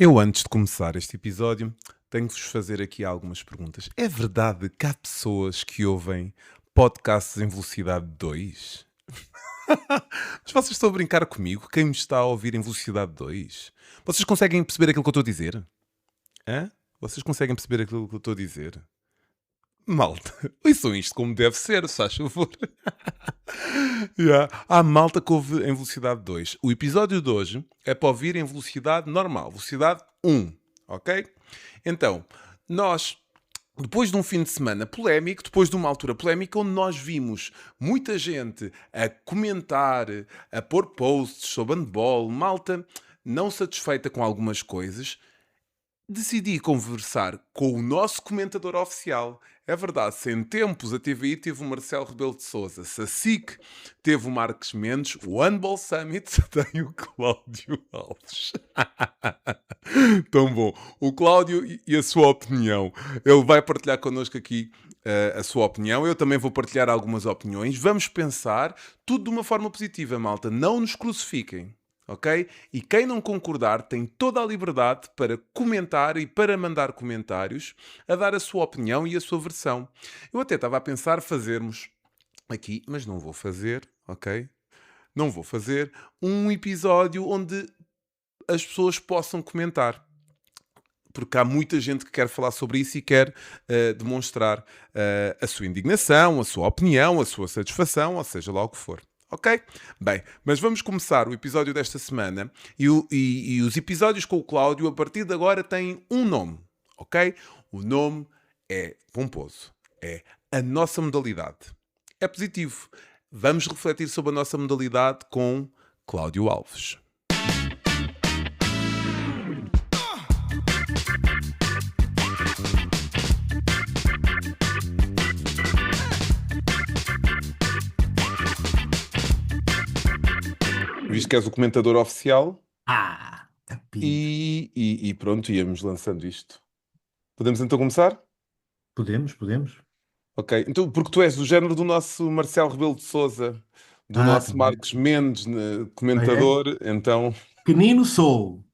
Eu, antes de começar este episódio, tenho que vos fazer aqui algumas perguntas. É verdade que há pessoas que ouvem podcasts em velocidade 2? Mas vocês estão a brincar comigo? Quem me está a ouvir em velocidade 2? Vocês conseguem perceber aquilo que eu estou a dizer? Hã? Vocês conseguem perceber aquilo que eu estou a dizer? Malta, ouçam isto como deve ser, se faz favor. Yeah. Há malta que ouve em velocidade 2. O episódio de hoje é para ouvir em velocidade normal, velocidade 1, ok? Então, nós, depois de um fim de semana polémico, depois de uma altura polémica, onde nós vimos muita gente a comentar, a pôr posts sobre handball, malta não satisfeita com algumas coisas, decidi conversar com o nosso comentador oficial. É verdade, se em tempos a TVI teve o Marcelo Rebelo de Sousa, se a SIC teve o Marcos Mendes, o Handball Summit tem o Cláudio Alves. Tão bom. O Cláudio e a sua opinião. Ele vai partilhar connosco aqui a sua opinião. Eu também vou partilhar algumas opiniões. Vamos pensar tudo de uma forma positiva, malta. Não nos crucifiquem. Ok? E quem não concordar tem toda a liberdade para comentar e para mandar comentários, a dar a sua opinião e a sua versão. Eu até estava a pensar fazermos aqui, mas não vou fazer, ok? Não vou fazer um episódio onde as pessoas possam comentar. Porque há muita gente que quer falar sobre isso e quer demonstrar a sua indignação, a sua opinião, a sua satisfação, ou seja lá o que for. Ok? Bem, mas vamos começar o episódio desta semana e os episódios com o Cláudio a partir de agora têm um nome, ok? O nome é pomposo, é a nossa modalidade. É positivo. Vamos refletir sobre a nossa modalidade com Cláudio Alves. Visto que és o comentador oficial Capito. e pronto, íamos lançando isto. Podemos então começar? Podemos. Ok, então porque tu és do género do nosso Marcelo Rebelo de Sousa, do nosso Também. Marcos Mendes, Ah, é? comentador, então... Pequenino sou.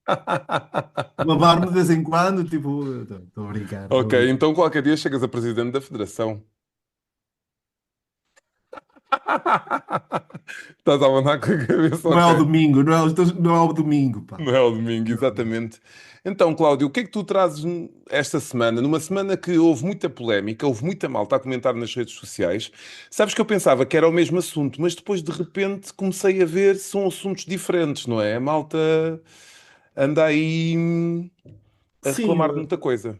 Babar-me de vez em quando, tipo, estou a brincar, estou a Ok, brincar. então qualquer dia chegas a presidente da federação. Estás a mandar com a cabeça, Não é ok. ao domingo, não é ao domingo, pá. Não é o domingo, Não é ao domingo. exatamente. Então, Cláudio, o que é que tu trazes esta semana? Numa semana que houve muita polémica, houve muita malta a comentar nas redes sociais. Sabes que eu pensava que era o mesmo assunto, mas depois de repente comecei a ver são assuntos diferentes, não é? A malta anda aí a Sim, reclamar de muita coisa.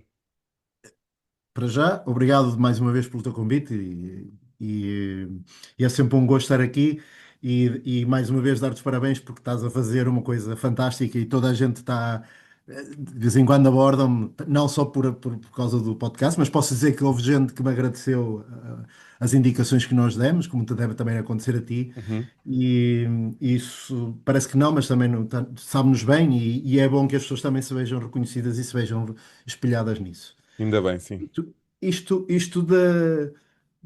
para já, obrigado mais uma vez pelo teu convite e é sempre um gosto estar aqui e mais uma vez dar-te os parabéns porque estás a fazer uma coisa fantástica e toda a gente está, de vez em quando abordam-me, não só por causa do podcast, mas posso dizer que houve gente que me agradeceu as indicações que nós demos, como te deve também acontecer a ti, Uhum. e isso parece que não, mas também não, sabe-nos bem e é bom que as pessoas também se vejam reconhecidas e se vejam espelhadas nisso. Ainda bem, sim. Isto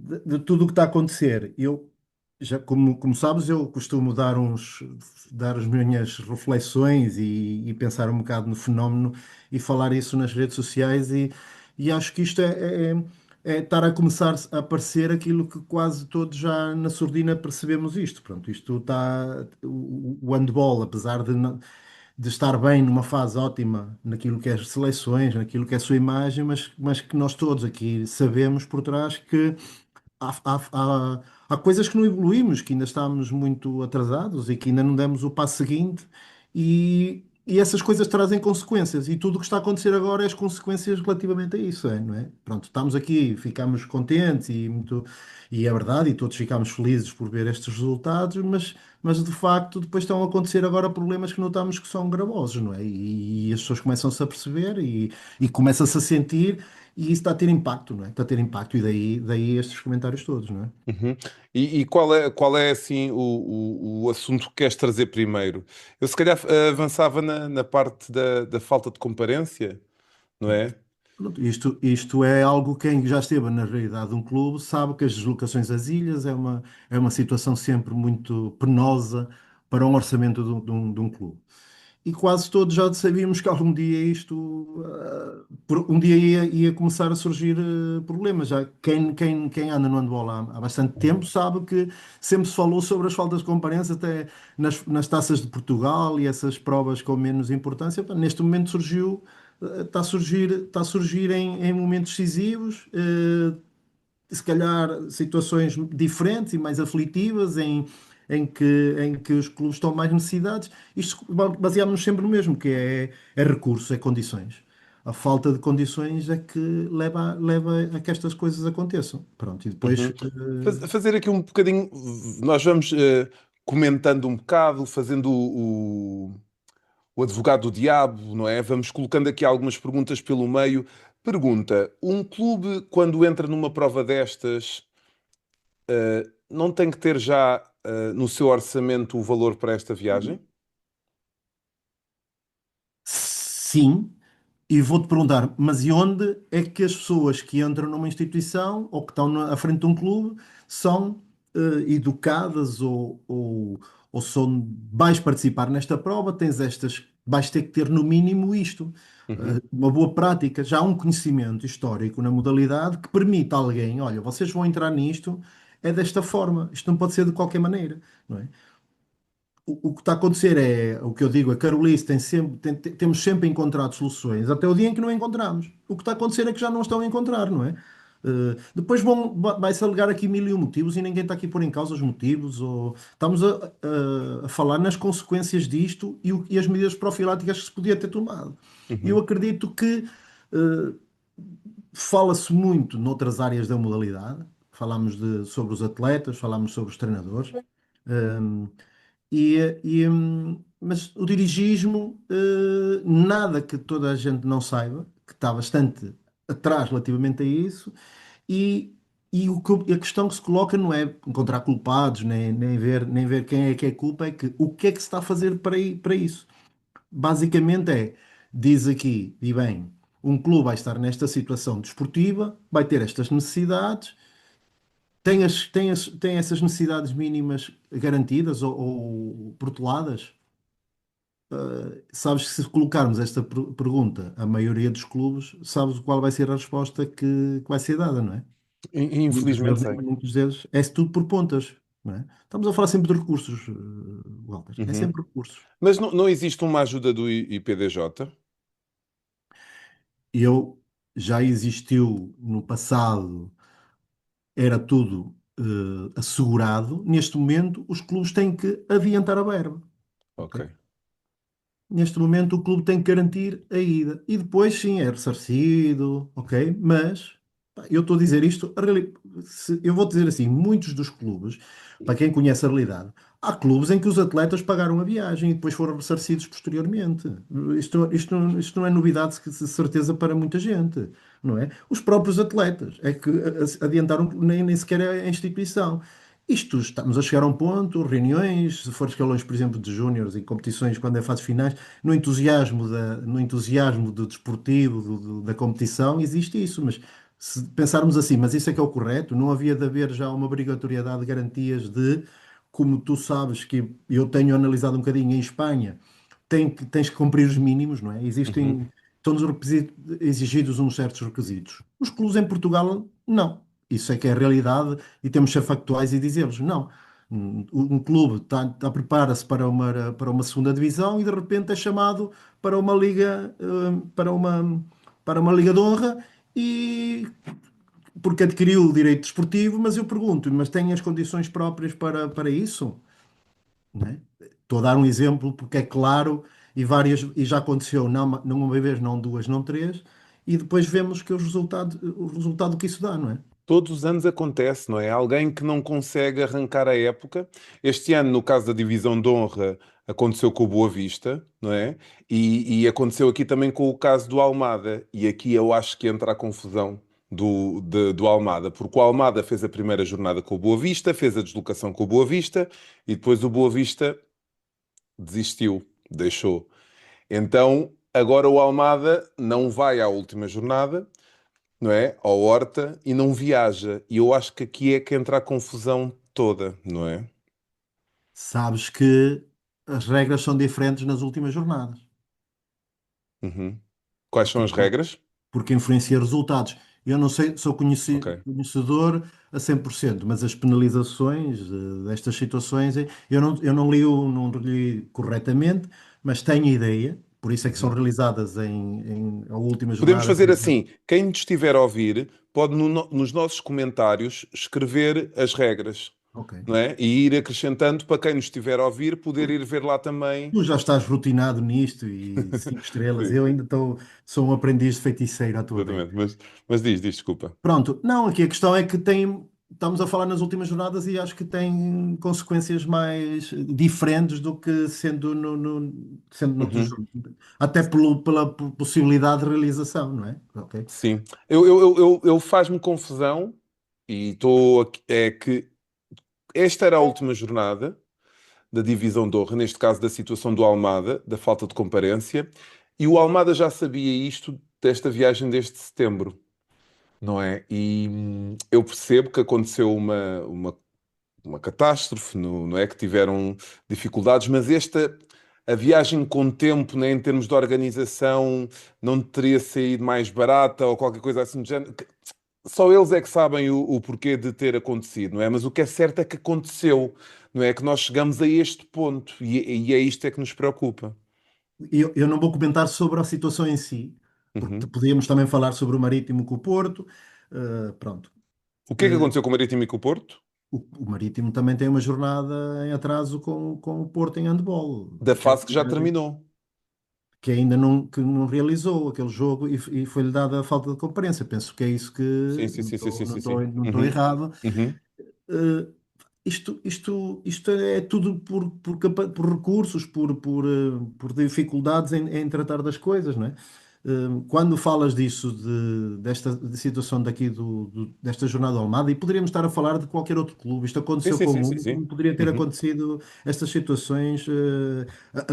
de tudo o que está a acontecer, eu já como sabes, eu costumo dar as minhas reflexões e pensar um bocado no fenómeno e falar isso nas redes sociais e acho que isto é estar a começar a aparecer aquilo que quase todos já na surdina percebemos isto. Pronto, isto está o handball, apesar de estar bem numa fase ótima naquilo que é as seleções, naquilo que é a sua imagem, mas que nós todos aqui sabemos por trás que há coisas que não evoluímos, que ainda estamos muito atrasados e que ainda não demos o passo seguinte, e essas coisas trazem consequências, e tudo o que está a acontecer agora é as consequências relativamente a isso, não é? Pronto, estamos aqui, ficamos contentes e é verdade, e todos ficamos felizes por ver estes resultados, mas de facto depois estão a acontecer agora problemas que notamos que são gravosos, não é? E as pessoas começam-se a perceber e começam-se a sentir. E isso está a ter impacto, não é? Está a ter impacto e daí estes comentários todos, não é? Uhum. E qual é assim o assunto que queres trazer primeiro? Eu se calhar avançava na parte da falta de comparência, não é? Pronto, isto é algo que quem já esteve na realidade de um clube sabe que as deslocações às ilhas é uma situação sempre muito penosa para um orçamento de um clube. e quase todos já sabíamos que algum dia um dia ia começar a surgir problemas. Já quem anda no handball há bastante tempo sabe que sempre se falou sobre as faltas de comparança, até nas taças de Portugal e essas provas com menos importância. Pá, neste momento está a surgir em momentos decisivos. Se calhar situações diferentes e mais aflitivas em que os clubes estão mais necessitados. Isto baseamos-nos sempre no mesmo, que é recursos, é condições. A falta de condições é que leva a que estas coisas aconteçam. Pronto, e depois, Uhum. Fazer aqui um bocadinho, nós vamos comentando um bocado, fazendo o advogado do diabo, não é? Vamos colocando aqui algumas perguntas pelo meio. Pergunta: um clube, quando entra numa prova destas, não tem que ter já no seu orçamento o valor para esta viagem? sim. E vou-te perguntar, mas e onde é que as pessoas que entram numa instituição ou que estão à frente de um clube são educadas ou vais participar nesta prova, vais ter que ter no mínimo isto, Uhum, uma boa prática, já um conhecimento histórico na modalidade que permita a alguém, olha, vocês vão entrar nisto, é desta forma, isto não pode ser de qualquer maneira, não é? O que está a acontecer é, o que eu digo, a Carolice temos sempre encontrado soluções, até o dia em que não encontramos. O que está a acontecer é que já não estão a encontrar, não é? Depois vai-se alegar aqui mil e um motivos e ninguém está aqui a pôr em causa os motivos, ou estamos a falar nas consequências disto e as medidas profiláticas que se podia ter tomado. E eu uhum, acredito que eh, fala-se muito noutras áreas da modalidade, sobre os atletas, falamos sobre os treinadores. Mas o dirigismo, nada que toda a gente não saiba, que está bastante atrás relativamente a isso, e, a questão que se coloca não é encontrar culpados, nem ver quem é que é culpa, é que o que é que se está a fazer para isso. Basicamente diz aqui, e bem, um clube vai estar nesta situação desportiva, vai ter estas necessidades, tem essas necessidades mínimas garantidas ou proteladas? Sabes que se colocarmos esta pergunta à maioria dos clubes, sabes qual vai ser a resposta que vai ser dada, não é? Infelizmente sei. Muitos deles é tudo por pontas, não é? Estamos a falar sempre de recursos, Walter. É Uhum. sempre recursos. Mas não existe uma ajuda do IPDJ? Eu já existiu no passado, era tudo assegurado. Neste momento, os clubes têm que adiantar a verba. Ok. Ok? Neste momento, o clube tem que garantir a ida. E depois, sim, é ressarcido, ok? Mas, pá, eu estou a dizer isto, eu vou dizer assim, muitos dos clubes, para quem conhece a realidade, há clubes em que os atletas pagaram a viagem e depois foram ressarcidos posteriormente. Isto não é novidade, de certeza, para muita gente, não é? Os próprios atletas é que adiantaram nem sequer a instituição. Isto, estamos a chegar a um ponto, reuniões, se for escalões, por exemplo, de júniores e competições, quando é fases finais, no entusiasmo do desportivo, da competição, existe isso, mas se pensarmos assim, mas isso é que é o correto, não havia de haver já uma obrigatoriedade de garantias como tu sabes que eu tenho analisado um bocadinho em Espanha, tens que cumprir os mínimos, não é? Uhum. Estão-nos exigidos uns certos requisitos. Os clubes em Portugal, não. Isso é que é a realidade e temos de ser factuais e dizer-lhes, não. Um clube prepara-se para uma segunda divisão e de repente é chamado para uma liga, para uma liga de honra e porque adquiriu o direito desportivo, mas eu pergunto, mas tem as condições próprias para isso? Não é? Estou a dar um exemplo porque é claro e já aconteceu não uma vez, não duas, não três, e depois vemos que o resultado que isso dá, não é? Todos os anos acontece, não é? Alguém que não consegue arrancar a época. Este ano, no caso da divisão de honra, aconteceu com o Boa Vista, não é? E aconteceu aqui também com o caso do Almada. E aqui eu acho que entra a confusão do Almada, porque o Almada fez a primeira jornada com o Boa Vista, fez a deslocação com o Boa Vista e depois o Boa Vista desistiu, deixou. Então, agora o Almada não vai à última jornada, não é? Ao Horta e não viaja. E eu acho que aqui é que entra a confusão toda, não é? Sabes que. as regras são diferentes nas últimas jornadas. Uhum. Quais são Porque, as regras? porque influencia resultados. Eu não sei, sou Ok. conhecedor a 100%, mas as penalizações destas situações, não li corretamente, mas tenho ideia, por isso é que são Uhum. realizadas a última Podemos jornada. fazer assim: quem nos estiver a ouvir pode nos nossos comentários escrever as regras, Ok. não é? E ir acrescentando para quem nos estiver a ouvir poder ir ver lá também. Tu já estás rotinado nisto e 5 estrelas. Sim, Eu ainda sou um aprendiz de feiticeiro à tua beira. exatamente. Mas diz, desculpa. Pronto, não, aqui a questão é que estamos a falar nas últimas jornadas e acho que tem consequências mais diferentes do que sendo noutros Uhum. jogos. Até pela possibilidade de realização, não é? Ok. Sim. Eu faz-me confusão e estou aqui. É que esta era a última jornada da divisão de honra, neste caso da situação do Almada, da falta de comparência, e o Almada já sabia isto desta viagem desde setembro, não é? E eu percebo que aconteceu uma catástrofe, não é? Que tiveram dificuldades, mas a viagem com tempo, né, em termos de organização, não teria saído mais barata ou qualquer coisa assim do género. Só eles é que sabem o porquê de ter acontecido, não é? Mas o que é certo é que aconteceu, não é? Que nós chegamos a este ponto e é isto é que nos preocupa. Eu não vou comentar sobre a situação em si, porque Uhum. podíamos também falar sobre o Marítimo com o Porto. Pronto. O que é que aconteceu com o Marítimo e com o Porto? O Marítimo também tem uma jornada em atraso com o Porto em handball. Da fase que já terminou. Que ainda não realizou aquele jogo e foi-lhe dada a falta de comparência. Penso que é isso que Sim, sim, não sim, sim, estou sim, não sim, estou- sim. não estou Uhum. errado. Uhum. Eh, isto é tudo por recursos, por dificuldades em tratar das coisas, não é? Quando falas disso, desta situação daqui desta jornada do Almada, e poderíamos estar a falar de qualquer outro clube, isto Sim, aconteceu sim, com sim, sim, um, sim. como poderia ter Uhum. acontecido estas situações.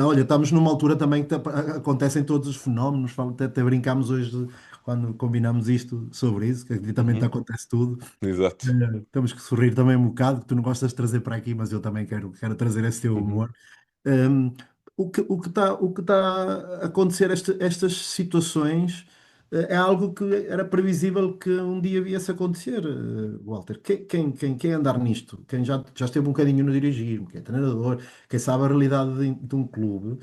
Olha, estamos numa altura também que acontecem todos os fenómenos, até brincámos hoje quando combinamos isto sobre isso, que aqui também Uhum. acontece tudo. Exato. Temos que sorrir também um bocado, que tu não gostas de trazer para aqui, mas eu também quero trazer esse teu Uhum. humor. Um, o que tá a acontecer, estas situações, é algo que era previsível que um dia viesse a acontecer, Walter. Quem andar nisto, quem já esteve um bocadinho no dirigir, quem é treinador, quem sabe a realidade de um clube,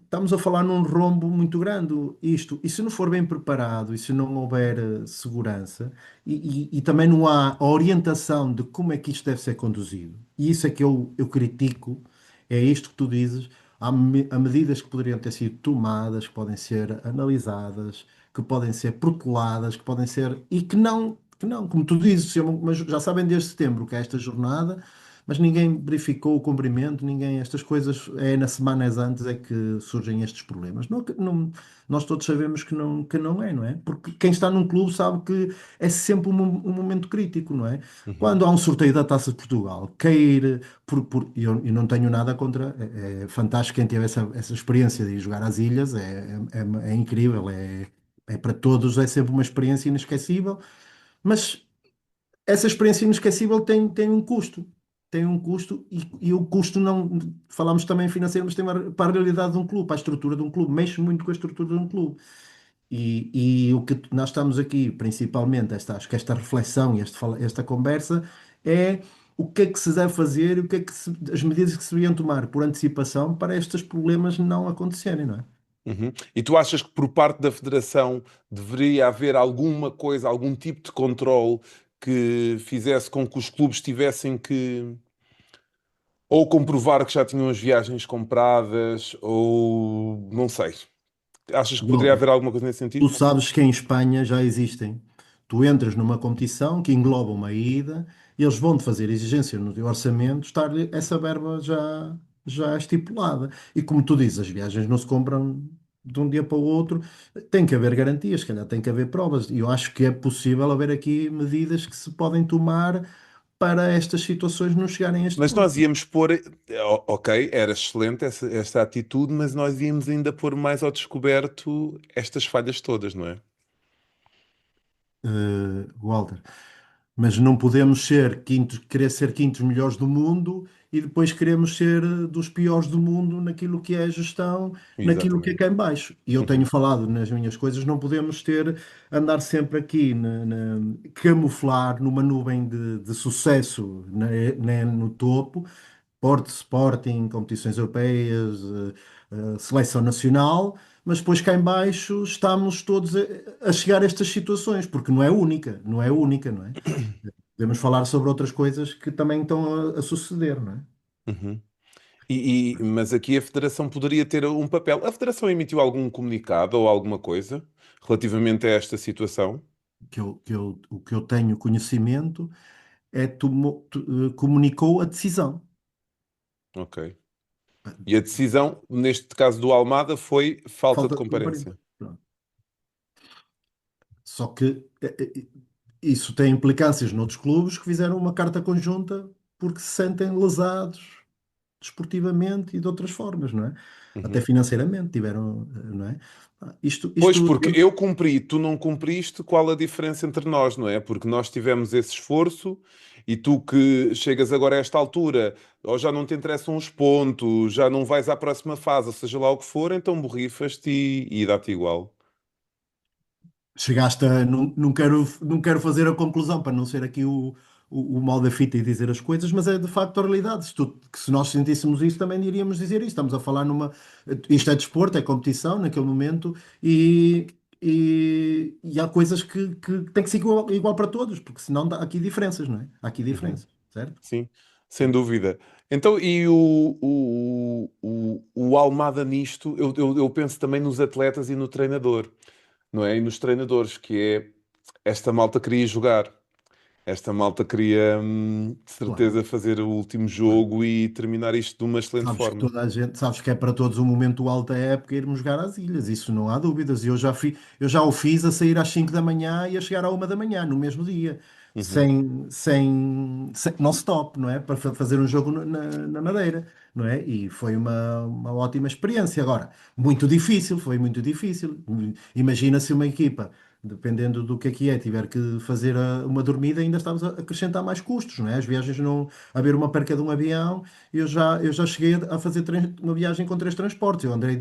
estamos a falar num rombo muito grande. E se não for bem preparado, e se não houver segurança, e também não há a orientação de como é que isto deve ser conduzido, e isso é que eu critico, é isto que tu dizes, há medidas que poderiam ter sido tomadas, que podem ser analisadas, que podem ser proteladas, que podem ser, e que não, como tu dizes, mas já sabem desde setembro que é esta jornada, mas ninguém verificou o cumprimento, ninguém, estas coisas, nas semanas antes é que surgem estes problemas. Nós todos sabemos que não é, não é? Porque quem está num clube sabe que é sempre um momento crítico, não é? Uhum. Quando há um sorteio da Taça de Portugal, cair, eu não tenho nada contra, é fantástico quem teve essa experiência de ir jogar às ilhas, é incrível, para todos é sempre uma experiência inesquecível, mas essa experiência inesquecível tem um custo. Tem um custo e o custo não. Falamos também financeiro, mas tem para a realidade de um clube, para a estrutura de um clube, mexe muito com a estrutura de um clube. E o que nós estamos aqui, principalmente, acho que esta reflexão e esta conversa é o que é que se deve fazer e o que é que as medidas que se deviam tomar por antecipação para estes problemas não acontecerem, não é? Uhum. E tu achas que por parte da Federação deveria haver alguma coisa, algum tipo de controle que fizesse com que os clubes tivessem que ou comprovar que já tinham as viagens compradas, ou não sei. Achas que poderia Walter, haver alguma coisa nesse tu sentido? sabes que em Espanha já existem. Tu entras numa competição que engloba uma ida, e eles vão-te fazer exigência no teu orçamento, estar essa verba já estipulada. E como tu dizes, as viagens não se compram de um dia para o outro, tem que haver garantias, se calhar tem que haver provas. E eu acho que é possível haver aqui medidas que se podem tomar para estas situações não chegarem a este Mas nós ponto. íamos pôr, ok, era excelente esta atitude, mas nós íamos ainda pôr mais ao descoberto estas falhas todas, não é? Walter. Mas não podemos ser quintos, querer ser quintos melhores do mundo e depois queremos ser dos piores do mundo naquilo que é a gestão, naquilo que é Exatamente. cá em baixo. E eu tenho Uhum. falado nas minhas coisas, não podemos ter, andar sempre aqui, camuflar numa nuvem de sucesso no topo, Porto, Sporting, competições europeias, seleção nacional, mas depois cá em baixo estamos todos a chegar a estas situações, porque não é única, não é única, não é? Podemos falar sobre outras coisas que também estão a suceder, não é? Uhum. Mas aqui a Federação poderia ter um papel. A Federação emitiu algum comunicado ou alguma coisa relativamente a esta situação? O que eu tenho conhecimento é comunicou a decisão. Ok. E a decisão, neste caso do Almada, foi falta de Falta de comparência. comparência. Pronto. Só que isso tem implicâncias noutros clubes que fizeram uma carta conjunta porque se sentem lesados desportivamente e de outras formas, não é? Até Uhum. financeiramente tiveram, não é? Pois, porque eu cumpri, tu não cumpriste, qual a diferença entre nós, não é? Porque nós tivemos esse esforço e tu que chegas agora a esta altura, ou já não te interessam os pontos, já não vais à próxima fase, ou seja lá o que for, então borrifas-te e dá-te igual. chegaste a. Não quero fazer a conclusão para não ser aqui o mal da fita e dizer as coisas, mas é de facto a realidade. Se nós sentíssemos isso, também iríamos dizer isso. Estamos a falar numa. Isto é desporto, é competição naquele momento e há coisas que tem que ser igual para todos, porque senão há aqui diferenças, não é? Há aqui Uhum. diferenças, certo? Sim, sem dúvida. Então, e o Almada nisto, eu penso também nos atletas e no treinador, não é? E nos treinadores, que é esta malta queria jogar. Esta malta queria, de Claro. certeza, fazer o último Claro. jogo e terminar isto de uma excelente Sabes que forma. toda a gente, sabes que é para todos o momento alto da época irmos jogar às ilhas, isso não há dúvidas. E eu já o fiz a sair às 5 da manhã e a chegar à 1 da manhã, no mesmo dia, Uhum, sem non-stop, não é? Para fazer um jogo na Madeira, não é? E foi uma ótima experiência. Agora, muito difícil, foi muito difícil. Imagina se uma equipa, dependendo do que é, tiver que fazer uma dormida, ainda estamos a acrescentar mais custos, não é? As viagens não, haver uma perca de um avião. Eu já cheguei a fazer uma viagem com três transportes. Eu andei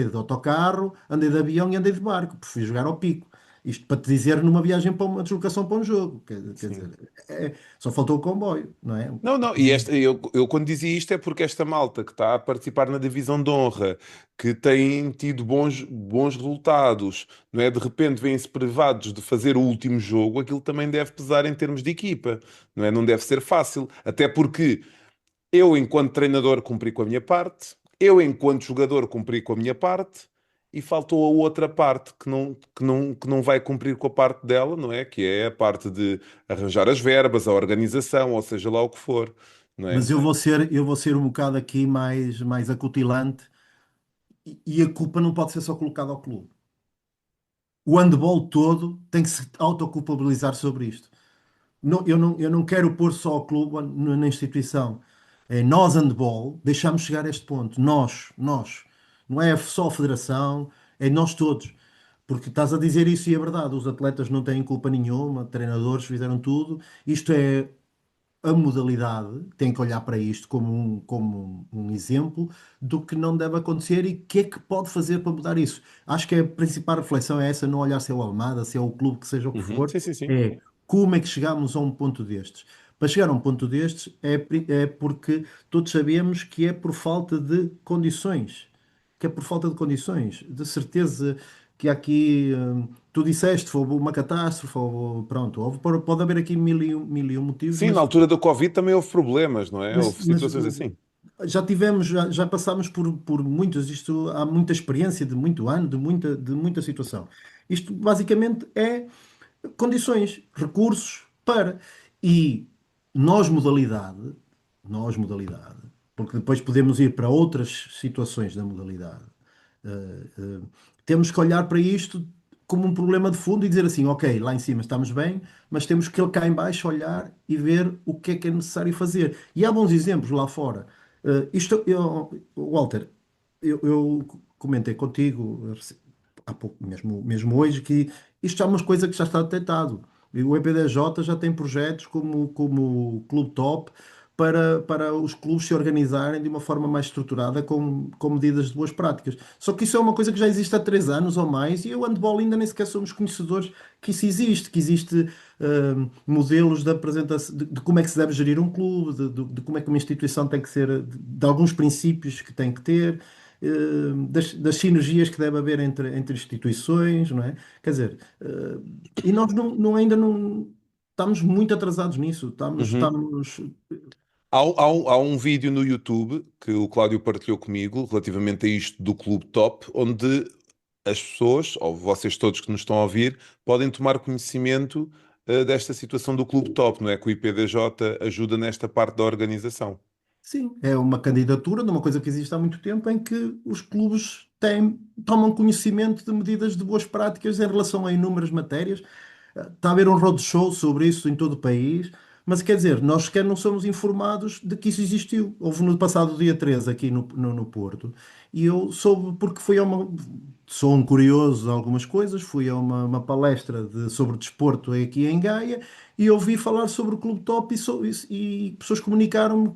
de autocarro, andei de avião e andei de barco, porque fui jogar ao pico. Isto para te dizer numa viagem para uma deslocação para um jogo. Quer sim. dizer, só faltou o comboio, não é? Não, não, e eu quando dizia isto é porque esta malta que está a participar na divisão de honra, que tem tido bons resultados, não é? De repente vêm-se privados de fazer o último jogo, aquilo também deve pesar em termos de equipa, não é? Não deve ser fácil, até porque eu, enquanto treinador, cumpri com a minha parte, eu, enquanto jogador, cumpri com a minha parte, e faltou a outra parte que não vai cumprir com a parte dela, não é? Que é a parte de arranjar as verbas, a organização, ou seja lá o que for, não é? Mas eu vou ser um bocado aqui mais acutilante e a culpa não pode ser só colocada ao clube. O handball todo tem que se autoculpabilizar sobre isto. Eu não quero pôr só o clube na instituição. É nós, handball, deixamos chegar a este ponto. Nós. Não é só a federação, é nós todos. Porque estás a dizer isso e é verdade. Os atletas não têm culpa nenhuma, treinadores fizeram tudo. Isto é a modalidade, tem que olhar para isto como um exemplo do que não deve acontecer e o que é que pode fazer para mudar isso. Acho que a principal reflexão é essa, não olhar se é o Almada, se é o clube, que seja o que Uhum, for, sim, sim, sim. é como é que chegamos a um ponto destes. Para chegar a um ponto destes é porque todos sabemos que é por falta de condições, que é por falta de condições, de certeza que há aqui, tu disseste, foi uma catástrofe, pronto, pode haver aqui mil e um motivos, Sim, na mas altura do Covid também houve problemas, não é? mas, Houve mas, situações uh, assim. já passámos por muitas, isto há muita experiência de muito ano, de muita situação. Isto basicamente é condições, recursos para. E nós modalidade, nós modalidade, porque depois podemos ir para outras situações da modalidade. eh, eh, Temos que olhar para isto como um problema de fundo e dizer assim, ok, lá em cima estamos bem, mas temos que cá em baixo olhar e ver o que é necessário fazer. E há bons exemplos lá fora. Walter, eu comentei contigo há pouco, mesmo hoje, que isto é uma coisa que já está detectado. E o EPDJ já tem projetos como o Clube Top para os clubes se organizarem de uma forma mais estruturada com medidas de boas práticas. Só que isso é uma coisa que já existe há 3 anos ou mais e o handball ainda nem sequer somos conhecedores que existe modelos de apresentação, de como é que se deve gerir um clube, de como é que uma instituição tem que ser, de alguns princípios que tem que ter, das sinergias que deve haver entre instituições, não é? Quer dizer, e nós ainda não estamos muito atrasados nisso. Uhum. Há um vídeo no YouTube que o Cláudio partilhou comigo relativamente a isto do Clube Top, onde as pessoas, ou vocês todos que nos estão a ouvir, podem tomar conhecimento desta situação do Clube Top, não é? Que o IPDJ ajuda nesta parte da organização. Sim, é uma candidatura de uma coisa que existe há muito tempo em que os clubes tomam conhecimento de medidas de boas práticas em relação a inúmeras matérias. Está a haver um roadshow sobre isso em todo o país, mas quer dizer, nós sequer não somos informados de que isso existiu. Houve no passado dia 13 aqui no Porto, e eu soube porque fui a uma. Sou um curioso de algumas coisas, fui a uma palestra sobre desporto aqui em Gaia e ouvi falar sobre o Clube Top e pessoas comunicaram-me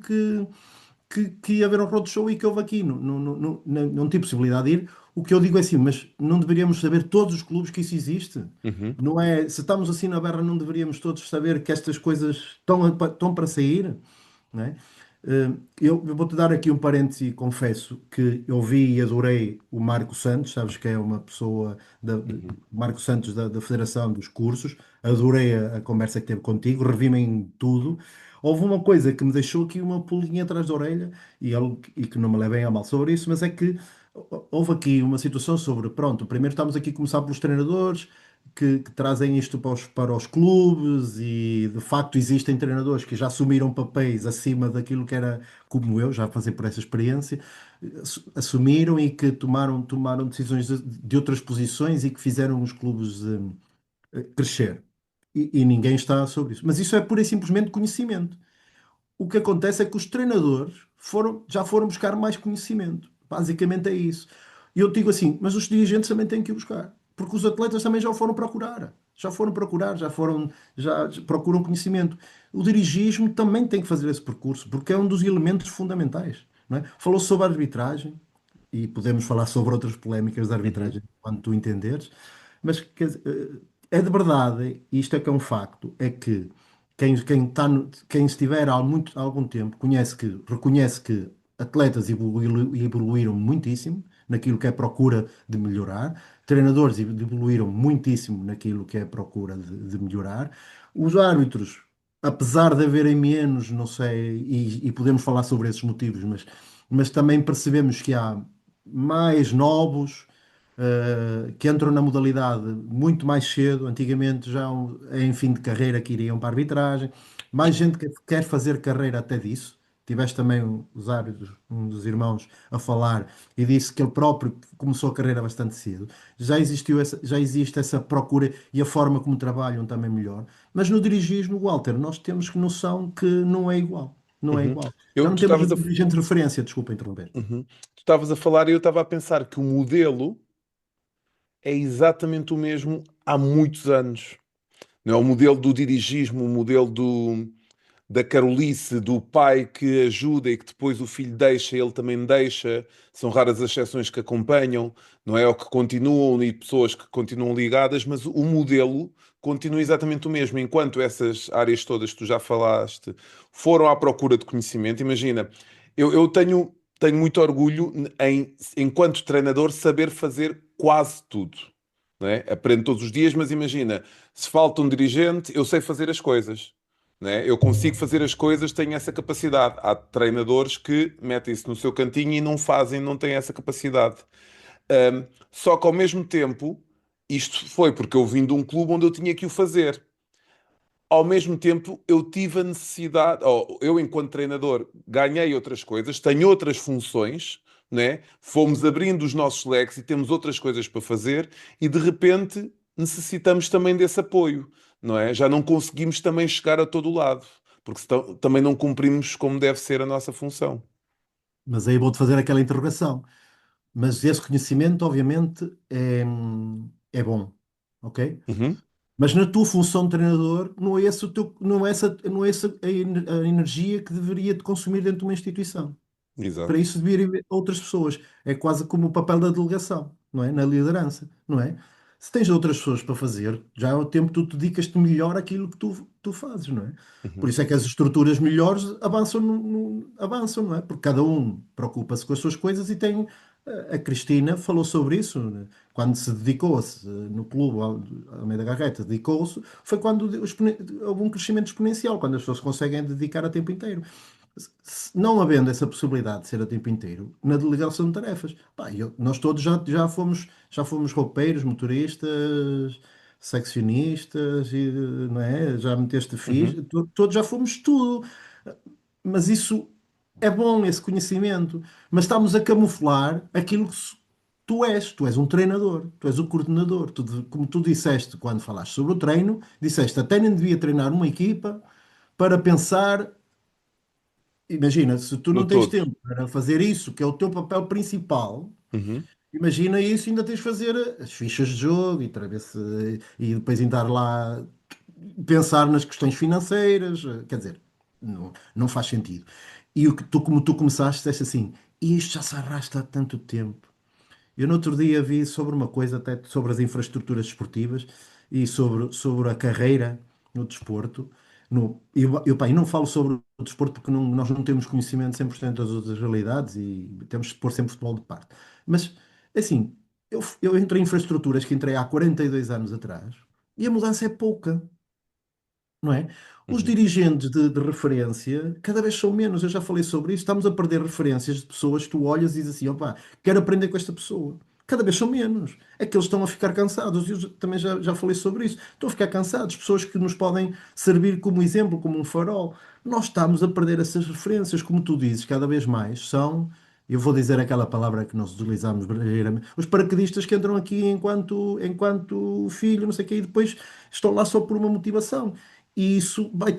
que ia haver um roadshow e que houve aqui. Não tive possibilidade de ir. O que eu digo é assim, mas não deveríamos saber todos os clubes que isso existe? Uhum. Não é? Se estamos assim na berra, não deveríamos todos saber que estas coisas estão para sair? Não é? Eu vou-te dar aqui um parêntese e confesso que eu vi e adorei o Marco Santos, sabes que é uma pessoa, Uhum. Marco Santos da Federação dos Cursos, adorei a conversa que teve contigo, revi-me em tudo. Houve uma coisa que me deixou aqui uma pulguinha atrás da orelha e que não me levem a mal sobre isso, mas é que houve aqui uma situação sobre, pronto, primeiro estamos aqui a começar pelos treinadores, que trazem isto para os clubes e de facto existem treinadores que já assumiram papéis acima daquilo que era como eu, já passei por essa experiência, assumiram e que tomaram decisões de outras posições e que fizeram os clubes crescer. E ninguém está sobre isso. Mas isso é pura e simplesmente conhecimento. O que acontece é que os treinadores já foram buscar mais conhecimento. Basicamente é isso. E eu digo assim, mas os dirigentes também têm que ir buscar, porque os atletas também já o foram procurar. Já foram procurar, já procuram conhecimento. O dirigismo também tem que fazer esse percurso, porque é um dos elementos fundamentais, não é? Falou sobre a arbitragem, e podemos falar sobre outras polémicas de Uhum. arbitragem quando tu entenderes, mas quer dizer, é de verdade, e isto é que é um facto, é que quem estiver há algum tempo reconhece que atletas evoluíram muitíssimo naquilo que é procura de melhorar, treinadores evoluíram muitíssimo naquilo que é procura de melhorar, os árbitros, apesar de haverem menos, não sei, e podemos falar sobre esses motivos, mas também percebemos que há mais novos que entram na modalidade muito mais cedo. Antigamente já em fim de carreira que iriam para a arbitragem. Mais gente que quer fazer carreira até disso. Tiveste também os árbitros, um dos irmãos, a falar e disse que ele próprio começou a carreira bastante cedo. Já existe essa procura e a forma como trabalham também melhor. Mas no dirigismo, Walter, nós temos noção que não é igual. Não é Uhum. igual. Já Eu, não tu temos estavas um a, dirigente de referência, desculpa interromper. Uhum. Tu estavas a falar e eu estava a pensar que o modelo é exatamente o mesmo há muitos anos. Não é o modelo do dirigismo, o modelo da carolice, do pai que ajuda e que depois o filho deixa, ele também deixa. São raras as exceções que acompanham, não é? Ou que continuam e pessoas que continuam ligadas, mas o modelo continua exatamente o mesmo. Enquanto essas áreas todas que tu já falaste foram à procura de conhecimento, imagina, eu tenho muito orgulho em, enquanto treinador, saber fazer quase tudo. Não é? Aprendo todos os dias, mas imagina, se falta um dirigente, eu sei fazer as coisas, né? Eu consigo fazer as coisas, tenho essa capacidade. Há treinadores que metem-se no seu cantinho e não fazem, não têm essa capacidade. Só que ao mesmo tempo, isto foi porque eu vim de um clube onde eu tinha que o fazer. Ao mesmo tempo, eu tive a necessidade, ou eu, enquanto treinador, ganhei outras coisas, tenho outras funções, né? Fomos abrindo os nossos leques e temos outras coisas para fazer, e de repente necessitamos também desse apoio, não é? Já não conseguimos também chegar a todo o lado, porque também não cumprimos como deve ser a nossa função. Mas aí vou-te fazer aquela interrogação. Mas esse conhecimento, obviamente, é bom, ok? Uhum. Mas na tua função de treinador, não é esse o teu, não é essa a energia que deveria te consumir dentro de uma instituição. Para Exato. isso devia haver outras pessoas. É quase como o papel da delegação, não é? Na liderança, não é? Se tens outras pessoas para fazer, já é o tempo que tu te dedicas-te melhor àquilo que tu fazes, não é? Por Uhum. isso é que as estruturas melhores avançam, avançam, não é? Porque cada um preocupa-se com as suas coisas e tem. A Cristina falou sobre isso, né? Quando se dedicou-se no clube, ao meio da Garreta, dedicou-se, foi quando houve um crescimento exponencial, quando as pessoas se conseguem dedicar a tempo inteiro. Não havendo essa possibilidade de ser a tempo inteiro, na delegação de tarefas, pá, nós todos já fomos roupeiros, motoristas, seccionistas, e, não é? Já meteste ficha, Uhum. todos já fomos tudo. Mas isso é bom, esse conhecimento. Mas estamos a camuflar aquilo que tu és um treinador, tu és o coordenador. Como tu disseste quando falaste sobre o treino, disseste até nem devia treinar uma equipa para pensar. Imagina, se tu No não tens todo. tempo para fazer isso, que é o teu papel principal, Uhum. imagina isso, ainda tens de fazer as fichas de jogo e, e depois ainda lá pensar nas questões financeiras, quer dizer, não faz sentido. E o que tu, como tu começaste, disseste assim, isto já se arrasta há tanto tempo. Eu no outro dia vi sobre uma coisa, até sobre as infraestruturas desportivas e sobre a carreira no desporto. Pá, e não falo sobre o desporto porque nós não temos conhecimento 100% das outras realidades e temos de pôr sempre o futebol de parte. Mas, assim, eu entrei em infraestruturas que entrei há 42 anos atrás e a mudança é pouca, não é? Os Uhum. dirigentes de referência cada vez são menos. Eu já falei sobre isso. Estamos a perder referências de pessoas que tu olhas e dizes assim: opá, quero aprender com esta pessoa. Cada vez são menos. É que eles estão a ficar cansados. Eu também já falei sobre isso. Estão a ficar cansados. Pessoas que nos podem servir como exemplo, como um farol. Nós estamos a perder essas referências. Como tu dizes, cada vez mais são. Eu vou dizer aquela palavra que nós utilizamos brasileiramente. Os paraquedistas que entram aqui enquanto filho, não sei o quê, e depois estão lá só por uma motivação. E isso vai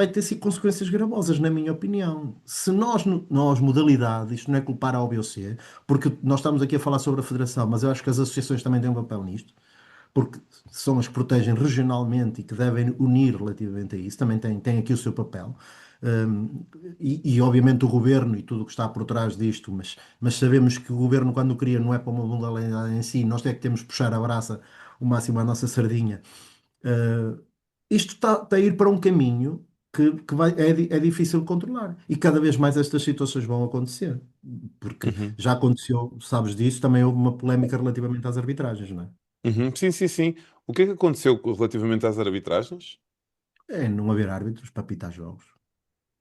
ter sido consequências gravosas, na minha opinião. Se nós, modalidade, isto não é culpar a O, B ou C, porque nós estamos aqui a falar sobre a federação, mas eu acho que as associações também têm um papel nisto, porque são as que protegem regionalmente e que devem unir relativamente a isso, também têm aqui o seu papel. Obviamente o governo e tudo o que está por trás disto, mas sabemos que o governo, quando cria, não é para uma modalidade em si, nós é que temos que puxar a braça o máximo à nossa sardinha. Uh, Isto está a ir para um caminho que é difícil de controlar. E cada vez mais estas situações vão acontecer. Porque Uhum. já aconteceu, sabes disso, também houve uma polémica relativamente às arbitragens, não é? Uhum. Sim, sim, sim. O que é que aconteceu relativamente às arbitragens? É não haver árbitros para apitar jogos.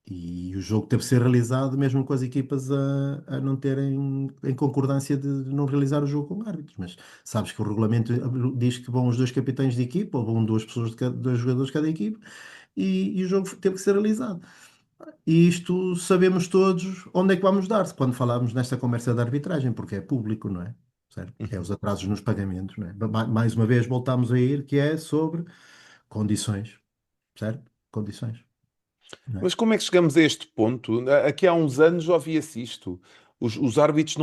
E o jogo teve que ser realizado mesmo com as equipas a não terem em concordância de não realizar o jogo com árbitros. Mas sabes que o regulamento diz que vão os dois capitães de equipa, ou vão duas pessoas dois jogadores de cada equipa, e o jogo teve que ser realizado. E isto sabemos todos onde é que vamos dar-se quando falamos nesta conversa de arbitragem, porque é público, não é? Certo? É os Uhum. atrasos nos pagamentos, não é? Mais uma vez voltamos a ir, que é sobre condições, certo? Condições, não é? Mas como é que chegamos a este ponto? Aqui há uns anos já havia-se isto. Os árbitros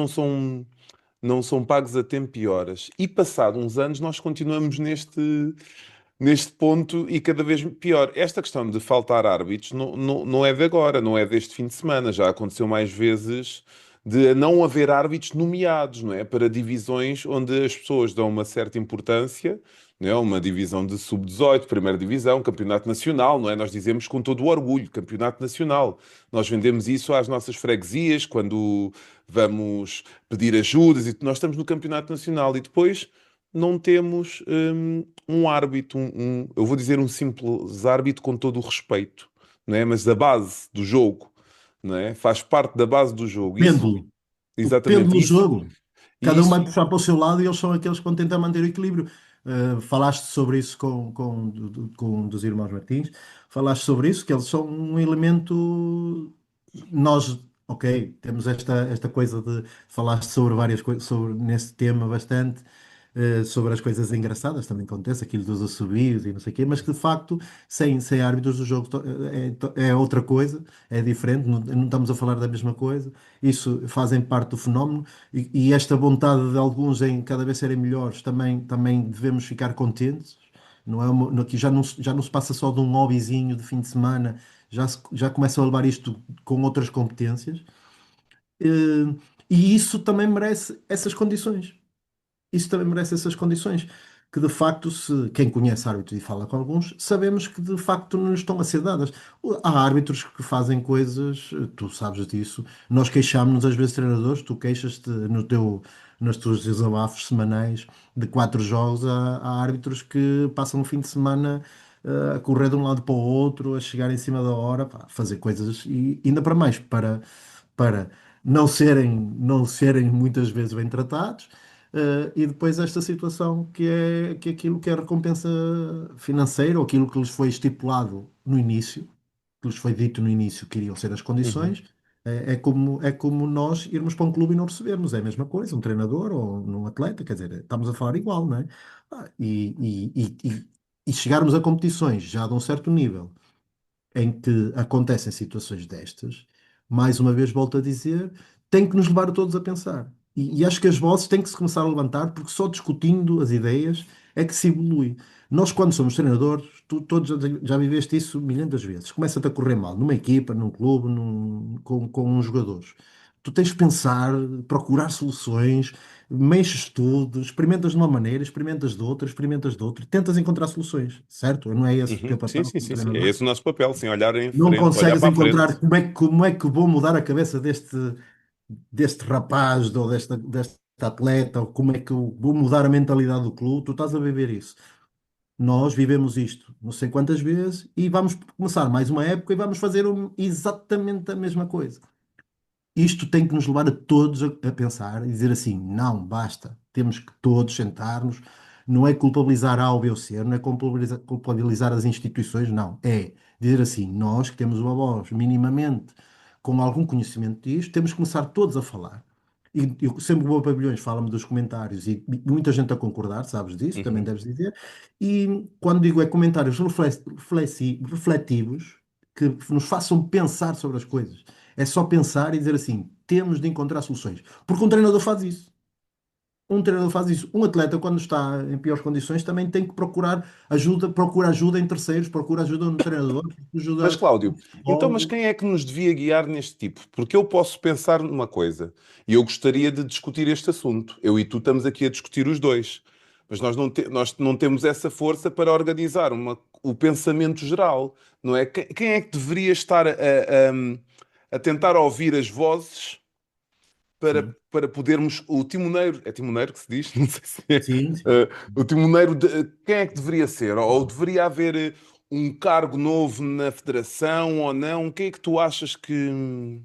não são pagos a tempo e horas. E passado uns anos nós continuamos neste ponto e cada vez pior. Esta questão de faltar árbitros não é de agora, não é deste fim de semana. Já aconteceu mais vezes de não haver árbitros nomeados, não é? Para divisões onde as pessoas dão uma certa importância, não é? Uma divisão de sub-18, primeira divisão, campeonato nacional, não é? Nós dizemos com todo o orgulho, campeonato nacional. Nós vendemos isso às nossas freguesias quando vamos pedir ajudas e nós estamos no campeonato nacional e depois não temos um árbitro, eu vou dizer um simples árbitro com todo o respeito, não é? Mas da base do jogo, não é? Faz parte da base do jogo. Isso, Pêndulo. O exatamente, pêndulo do isso, jogo. Cada um vai isso. puxar para o seu lado e eles são aqueles que vão tentar manter o equilíbrio. Falaste sobre isso com um dos irmãos Martins. Falaste sobre isso, que eles são um elemento. Nós, ok, temos esta coisa de. Falaste sobre várias coisas, sobre nesse tema bastante. Sobre as coisas engraçadas, também acontece, aquilo dos assobios e não sei o quê, mas que de facto, sem árbitros, o jogo é outra coisa, é diferente, não estamos a falar da mesma coisa, isso fazem parte do fenómeno e esta vontade de alguns em cada vez serem melhores também devemos ficar contentes, Não é aqui já não se passa só de um hobbyzinho de fim de semana, já começa a levar isto com outras competências. Eh, e isso também merece essas condições. Isso também merece essas condições. Que de facto, se quem conhece árbitros e fala com alguns, sabemos que de facto não lhes estão a ser dadas. Há árbitros que fazem coisas, tu sabes disso. Nós queixámos-nos às vezes, treinadores, tu queixas-te nos teus desabafos semanais de 4 jogos. Há árbitros que passam o fim de semana a correr de um lado para o outro, a chegar em cima da hora, pá, a fazer coisas e ainda para mais, para não serem muitas vezes bem tratados. E depois esta situação que é aquilo que é a recompensa financeira, ou aquilo que lhes foi estipulado no início, que lhes foi dito no início que iriam ser as Uhum. condições. É como nós irmos para um clube e não recebermos, é a mesma coisa, um treinador ou um atleta, quer dizer, estamos a falar igual, não é? E chegarmos a competições já de um certo nível em que acontecem situações destas, mais uma vez volto a dizer, tem que nos levar a todos a pensar. E acho que as vozes têm que se começar a levantar, porque só discutindo as ideias é que se evolui. Nós, quando somos treinadores, tu todos já viveste isso milhares de vezes. Começa-te a correr mal numa equipa, num clube, com uns jogadores. Tu tens de pensar, procurar soluções, mexes tudo, experimentas de uma maneira, experimentas de outra, tentas encontrar soluções, certo? Não é esse o teu Uhum. Sim, papel sim, como sim, sim. É treinador? esse o nosso papel, sim, olhar em Não frente, olhar consegues para a frente. encontrar como é que vou mudar a cabeça deste rapaz ou desta atleta, ou como é que eu vou mudar a mentalidade do clube. Tu estás a viver isso. Nós vivemos isto não sei quantas vezes e vamos começar mais uma época e vamos fazer exatamente a mesma coisa. Isto tem que nos levar a todos a pensar e dizer assim: não, basta, temos que todos sentar-nos. Não é culpabilizar A ou B ou C, não é culpabilizar as instituições, não. É dizer assim: nós que temos uma voz minimamente com algum conhecimento disto, temos que começar todos a falar. E eu sempre vou a pavilhões, fala-me dos comentários e muita gente a concordar, sabes disso, também Uhum. deves dizer. E quando digo é comentários reflexivos, que nos façam pensar sobre as coisas. É só pensar e dizer assim: temos de encontrar soluções. Porque um treinador faz isso. Um treinador faz isso. Um atleta, quando está em piores condições, também tem que procura ajuda em terceiros, procura ajuda no treinador, Mas, ajuda no Cláudio, então, mas psicólogo. quem é que nos devia guiar neste tipo? Porque eu posso pensar numa coisa e eu gostaria de discutir este assunto. Eu e tu estamos aqui a discutir os dois, mas nós não temos essa força para organizar o pensamento geral, não é? Quem é que deveria estar a tentar ouvir as vozes Sim, para podermos. O timoneiro, é timoneiro que se diz? Não sei se é. sim, sim. O timoneiro, quem é que deveria ser? Ou deveria haver um cargo novo na federação ou não? Quem é que tu achas que.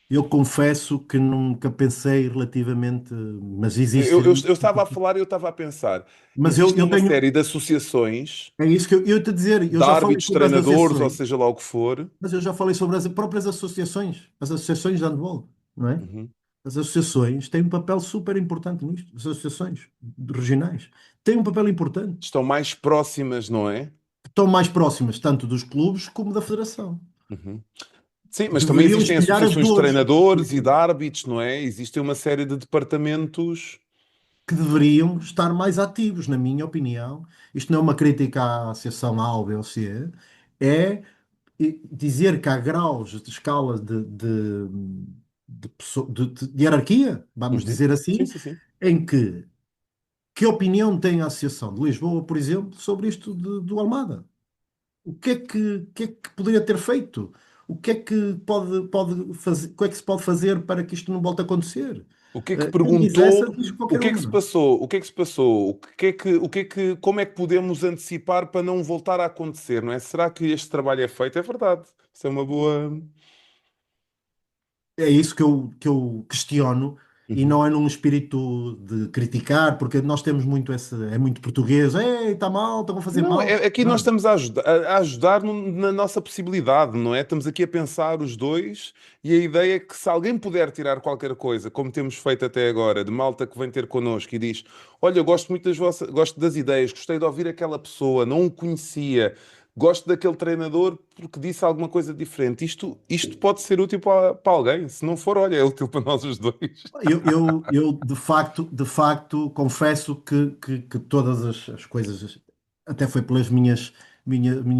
Eu confesso que nunca pensei relativamente, mas existe. Eu estava a falar e eu estava a pensar. Mas Existem eu uma tenho. série de associações, É isso que eu ia te dizer. Eu de já falei árbitros, sobre as treinadores, ou associações. seja lá o que for. Mas eu já falei sobre as próprias associações, as associações de handball, não é? Uhum. As associações têm um papel super importante nisto. As associações regionais têm um papel importante. Estão mais próximas, não é? Estão mais próximas tanto dos clubes como da federação. Uhum. Sim, mas também Deveriam existem espelhar as associações de dores treinadores e de árbitros, não é? Existem uma série de departamentos. que deveriam estar mais ativos, na minha opinião. Isto não é uma crítica à associação A ou B ou C, é dizer que há graus de escala de hierarquia, vamos Uhum. dizer Sim, assim, sim, sim. em que opinião tem a Associação de Lisboa, por exemplo, sobre isto do Almada? O que é que poderia ter feito? O que é que pode fazer, o que é que se pode fazer para que isto não volte a acontecer? O que é que Quem diz essa, perguntou? diz O qualquer que é que um, se não é? passou? O que é que se passou? Como é que podemos antecipar para não voltar a acontecer, não é? Será que este trabalho é feito? É verdade. Isso é uma boa. É isso que eu questiono e Uhum. não é num espírito de criticar, porque nós temos muito esse, é muito português, ei, está mal, estão a fazer Não, mal. aqui nós Não. estamos a ajudar na nossa possibilidade, não é? Estamos aqui a pensar os dois e a ideia é que se alguém puder tirar qualquer coisa, como temos feito até agora, de malta que vem ter connosco e diz: Olha, eu gosto muito gosto das ideias, gostei de ouvir aquela pessoa, não o conhecia, gosto daquele treinador porque disse alguma coisa diferente. Isto pode ser útil para alguém. Se não for, olha, é útil para nós os dois. Eu de facto confesso que todas as coisas, até foi pelas minhas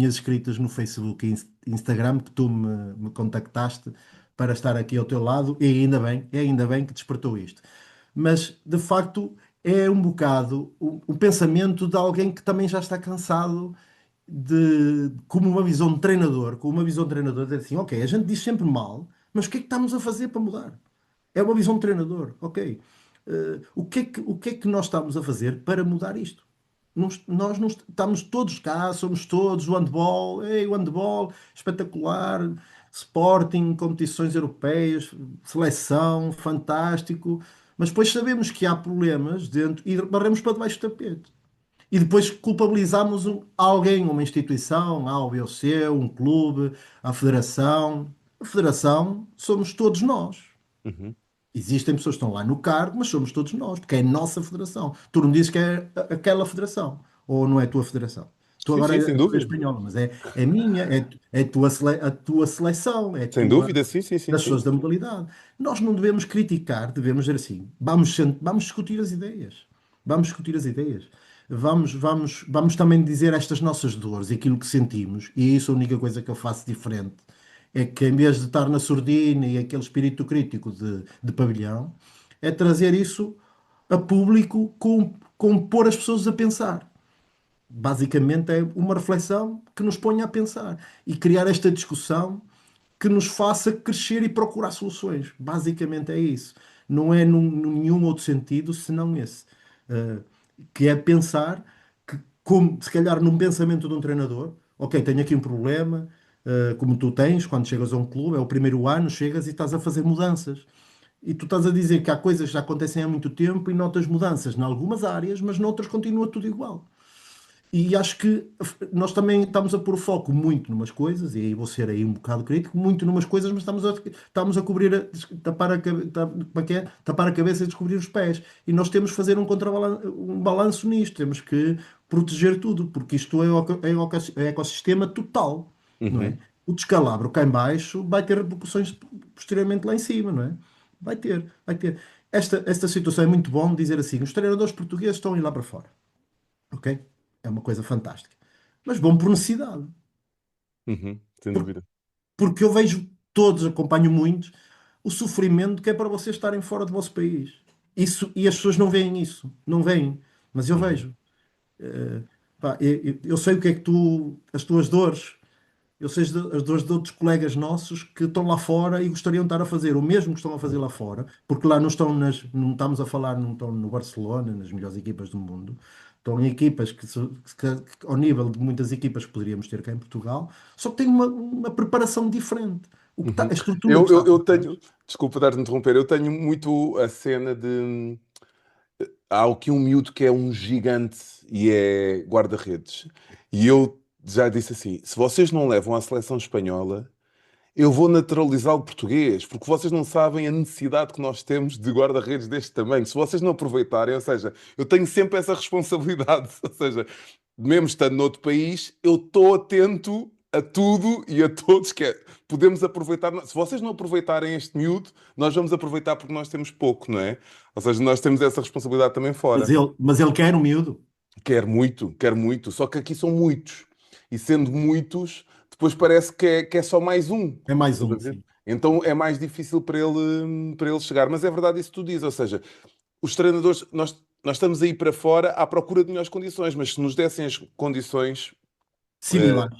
escritas no Facebook e Instagram que tu me contactaste para estar aqui ao teu lado, e ainda bem que despertou isto. Mas, de facto, é um bocado o pensamento de alguém que também já está cansado como uma visão de treinador, com uma visão de treinador, dizer assim, ok, a gente diz sempre mal, mas o que é que estamos a fazer para mudar? É uma visão de treinador, ok. O que é que nós estamos a fazer para mudar isto? Nós não estamos todos cá, somos todos o handball, ei, o handball, espetacular, Sporting, competições europeias, seleção, fantástico, mas depois sabemos que há problemas dentro e barremos para debaixo do tapete. E depois culpabilizamos alguém, uma instituição, A, ou B ou C, um clube, a federação. A federação somos todos nós. Uhum. Existem pessoas que estão lá no cargo, mas somos todos nós, porque é a nossa federação. Tu não dizes que é aquela federação, ou não é a tua federação. Tu Sim, agora sim, sem és dúvida. espanhola, mas é minha, a tua seleção, é a Sem tua, dúvida, sim, sim, sim, das sim. pessoas da modalidade. Nós não devemos criticar, devemos dizer assim, vamos discutir as ideias. Vamos discutir as ideias. Vamos também dizer estas nossas dores e aquilo que sentimos, e isso é a única coisa que eu faço diferente é que em vez de estar na surdina e aquele espírito crítico de pavilhão, é trazer isso a público com pôr as pessoas a pensar. Basicamente é uma reflexão que nos ponha a pensar e criar esta discussão que nos faça crescer e procurar soluções. Basicamente é isso. Não é num nenhum outro sentido senão esse. Uh, que é pensar que, como, se calhar, num pensamento de um treinador, ok, tenho aqui um problema, como tu tens quando chegas a um clube, é o primeiro ano, chegas e estás a fazer mudanças. E tu estás a dizer que há coisas que já acontecem há muito tempo e notas mudanças em algumas áreas, mas noutras continua tudo igual. E acho que nós também estamos a pôr o foco muito numas coisas, e aí vou ser aí um bocado crítico, muito numas coisas, mas estamos a cobrir, como é que é? Tapar a cabeça e descobrir os pés. E nós temos que fazer um balanço nisto, temos que proteger tudo, porque isto é ecossistema total, não é? Uhum. O descalabro cá em baixo vai ter repercussões posteriormente lá em cima, não é? Vai ter, vai ter. Esta situação é muito bom dizer assim, os treinadores portugueses estão a ir lá para fora, ok? É uma coisa fantástica. Mas bom por necessidade. Uhum. Sem Por- dúvida. Porque eu vejo todos, acompanho muitos, o sofrimento que é para vocês estarem fora do vosso país. Isso, e as pessoas não veem isso. Não veem. Mas eu Uhum. vejo. Pá, eu sei o que é que as tuas dores, eu sei as dores de outros colegas nossos que estão lá fora e gostariam de estar a fazer o mesmo que estão a fazer lá fora, porque lá não estamos a falar, não estão no Barcelona, nas melhores equipas do mundo, estão em equipas ao nível de muitas equipas que poderíamos ter cá em Portugal, só que têm uma preparação diferente. A Uhum. estrutura Eu, que está eu, eu por tenho, trás. desculpa dar-te a interromper, eu tenho muito a cena de. Há aqui um miúdo que é um gigante e é guarda-redes. E eu já disse assim: se vocês não levam à seleção espanhola, eu vou naturalizá-lo português, porque vocês não sabem a necessidade que nós temos de guarda-redes deste tamanho. Se vocês não aproveitarem, ou seja, eu tenho sempre essa responsabilidade, ou seja, mesmo estando noutro país, eu estou atento a tudo e a todos que podemos aproveitar. Se vocês não aproveitarem este miúdo, nós vamos aproveitar porque nós temos pouco, não é? Ou seja, nós temos essa responsabilidade também fora. Mas ele quer um miúdo. Quero muito, só que aqui são muitos. E sendo muitos, depois parece que é só mais um. É mais Estás a um, ver? sim. Então é mais difícil para ele chegar. Mas é verdade isso que tu dizes, ou seja, os treinadores, nós estamos aí para fora à procura de melhores condições, mas se nos dessem as condições, eh, Similares.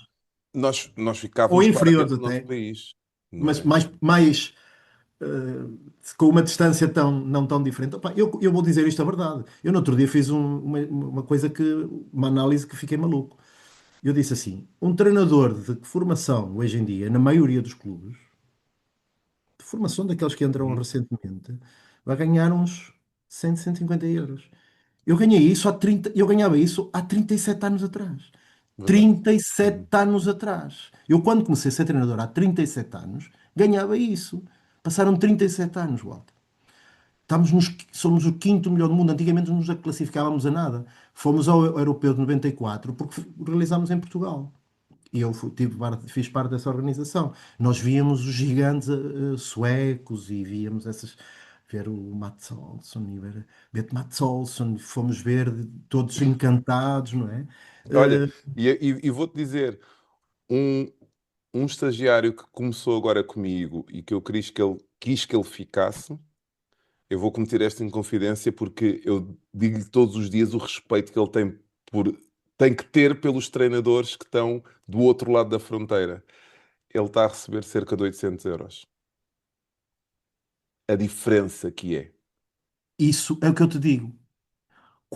nós Ou ficávamos inferiores claramente no nosso até. país, não Mas é? mais com uma distância não tão diferente. Opa, eu vou dizer isto a verdade. Eu no outro dia fiz uma coisa uma análise que fiquei maluco. Eu disse assim: um treinador de formação hoje em dia, na maioria dos clubes, de formação daqueles que entram Uhum. recentemente, vai ganhar uns 100, 150 euros. Eu ganhava isso há 37 anos atrás. Verdade. trinta e sete Uhum. anos atrás. Eu, quando comecei a ser treinador há 37 anos, ganhava isso. Passaram 37 anos, Walter. Somos o quinto melhor do mundo. Antigamente não nos classificávamos a nada. Fomos ao Europeu de 94 porque realizámos em Portugal. E eu fiz parte dessa organização. Nós víamos os gigantes suecos e víamos essas. ver o Mats Olsson e ver Mats Olsson, fomos ver todos encantados, não é? Olha, Eh, e vou-te dizer, um, um estagiário que começou agora comigo e que eu quis que ele ficasse, eu vou cometer esta inconfidência porque eu digo-lhe todos os dias o respeito que ele por, tem que ter pelos treinadores que estão do outro lado da fronteira. Ele está a receber cerca de 800 euros. A diferença que é. isso é o que eu te digo.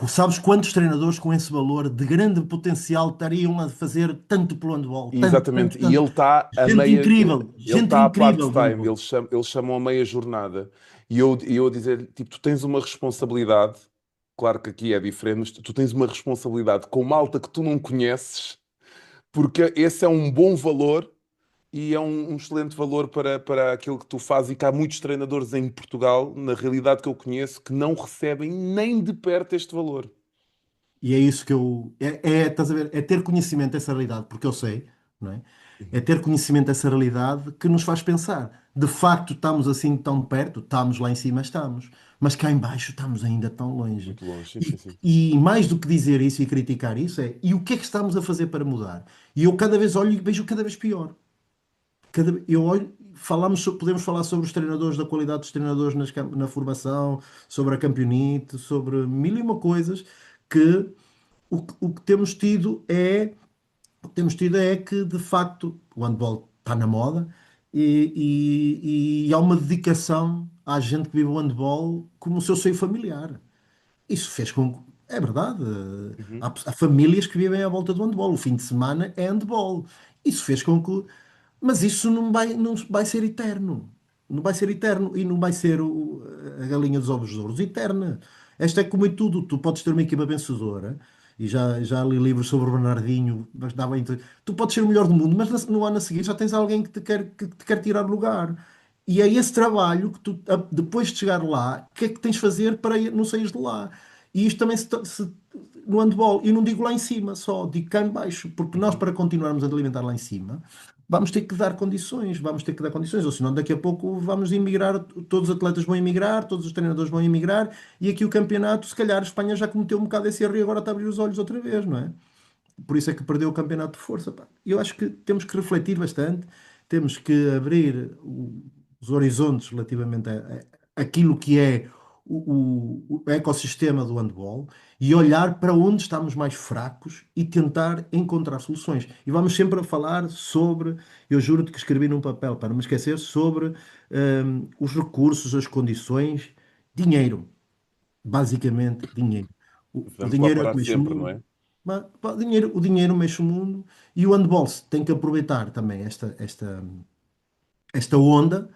Sabes quantos treinadores com esse valor de grande potencial estariam a fazer tanto pelo handball? Tanto, tanto, Exatamente. E tanto. ele Gente está a incrível do part-time, handball. eles chamam a meia jornada. E eu a dizer, tipo, tu tens uma responsabilidade, claro que aqui é diferente, mas tu tens uma responsabilidade com malta que tu não conheces, porque esse é um bom valor e é um excelente valor para aquilo que tu fazes e que há muitos treinadores em Portugal, na realidade que eu conheço, que não recebem nem de perto este valor. E é isso que eu. Estás a ver? É ter conhecimento dessa realidade, porque eu sei, não é? É Uhum. ter conhecimento dessa realidade que nos faz pensar. De facto, estamos assim tão perto, estamos lá em cima, estamos. Mas cá em baixo estamos ainda tão longe. Muito longe, sim, sim, E, sim. e mais do que dizer isso e criticar isso, e o que é que estamos a fazer para mudar? E eu cada vez olho e vejo cada vez pior. Eu olho, podemos falar sobre os treinadores, da qualidade dos treinadores na formação, sobre a campeonite, sobre mil e uma coisas que o que temos tido é que, de facto, o handball está na moda e há uma dedicação à gente que vive o handball como o seu seio familiar. Isso fez com que, é verdade, Uhum. há famílias que vivem à volta do handball. O fim de semana é handball. Isso fez com que. Mas isso não vai ser eterno. Não vai ser eterno e não vai ser a galinha dos ovos de ouro eterna. Esta é como em tudo. Tu podes ter uma equipa vencedora e já li livros sobre o Bernardinho, mas tu podes ser o melhor do mundo, mas no ano a seguir já tens alguém que te quer tirar lugar. E é esse trabalho que tu, depois de chegar lá, o que é que tens de fazer para não sair de lá? E isto também no handball, e não digo lá em cima só, digo cá em baixo, porque nós, Uhum. para continuarmos a alimentar lá em cima, vamos ter que dar condições, ou senão daqui a pouco vamos emigrar, todos os atletas vão emigrar, todos os treinadores vão emigrar, e aqui o campeonato, se calhar a Espanha já cometeu um bocado esse erro e agora está a abrir os olhos outra vez, não é? Por isso é que perdeu o campeonato de força, pá. Eu acho que temos que refletir bastante, temos que abrir os horizontes relativamente àquilo que é o ecossistema do handball e olhar para onde estamos mais fracos e tentar encontrar soluções. E vamos sempre a falar sobre, eu juro-te que escrevi num papel para não me esquecer, sobre os recursos, as condições, dinheiro. Basicamente, dinheiro. O Vamos lá dinheiro é o parar que mexe o sempre, não mundo. é? Mas, pá, o dinheiro mexe o mundo e o handball tem que aproveitar também esta onda.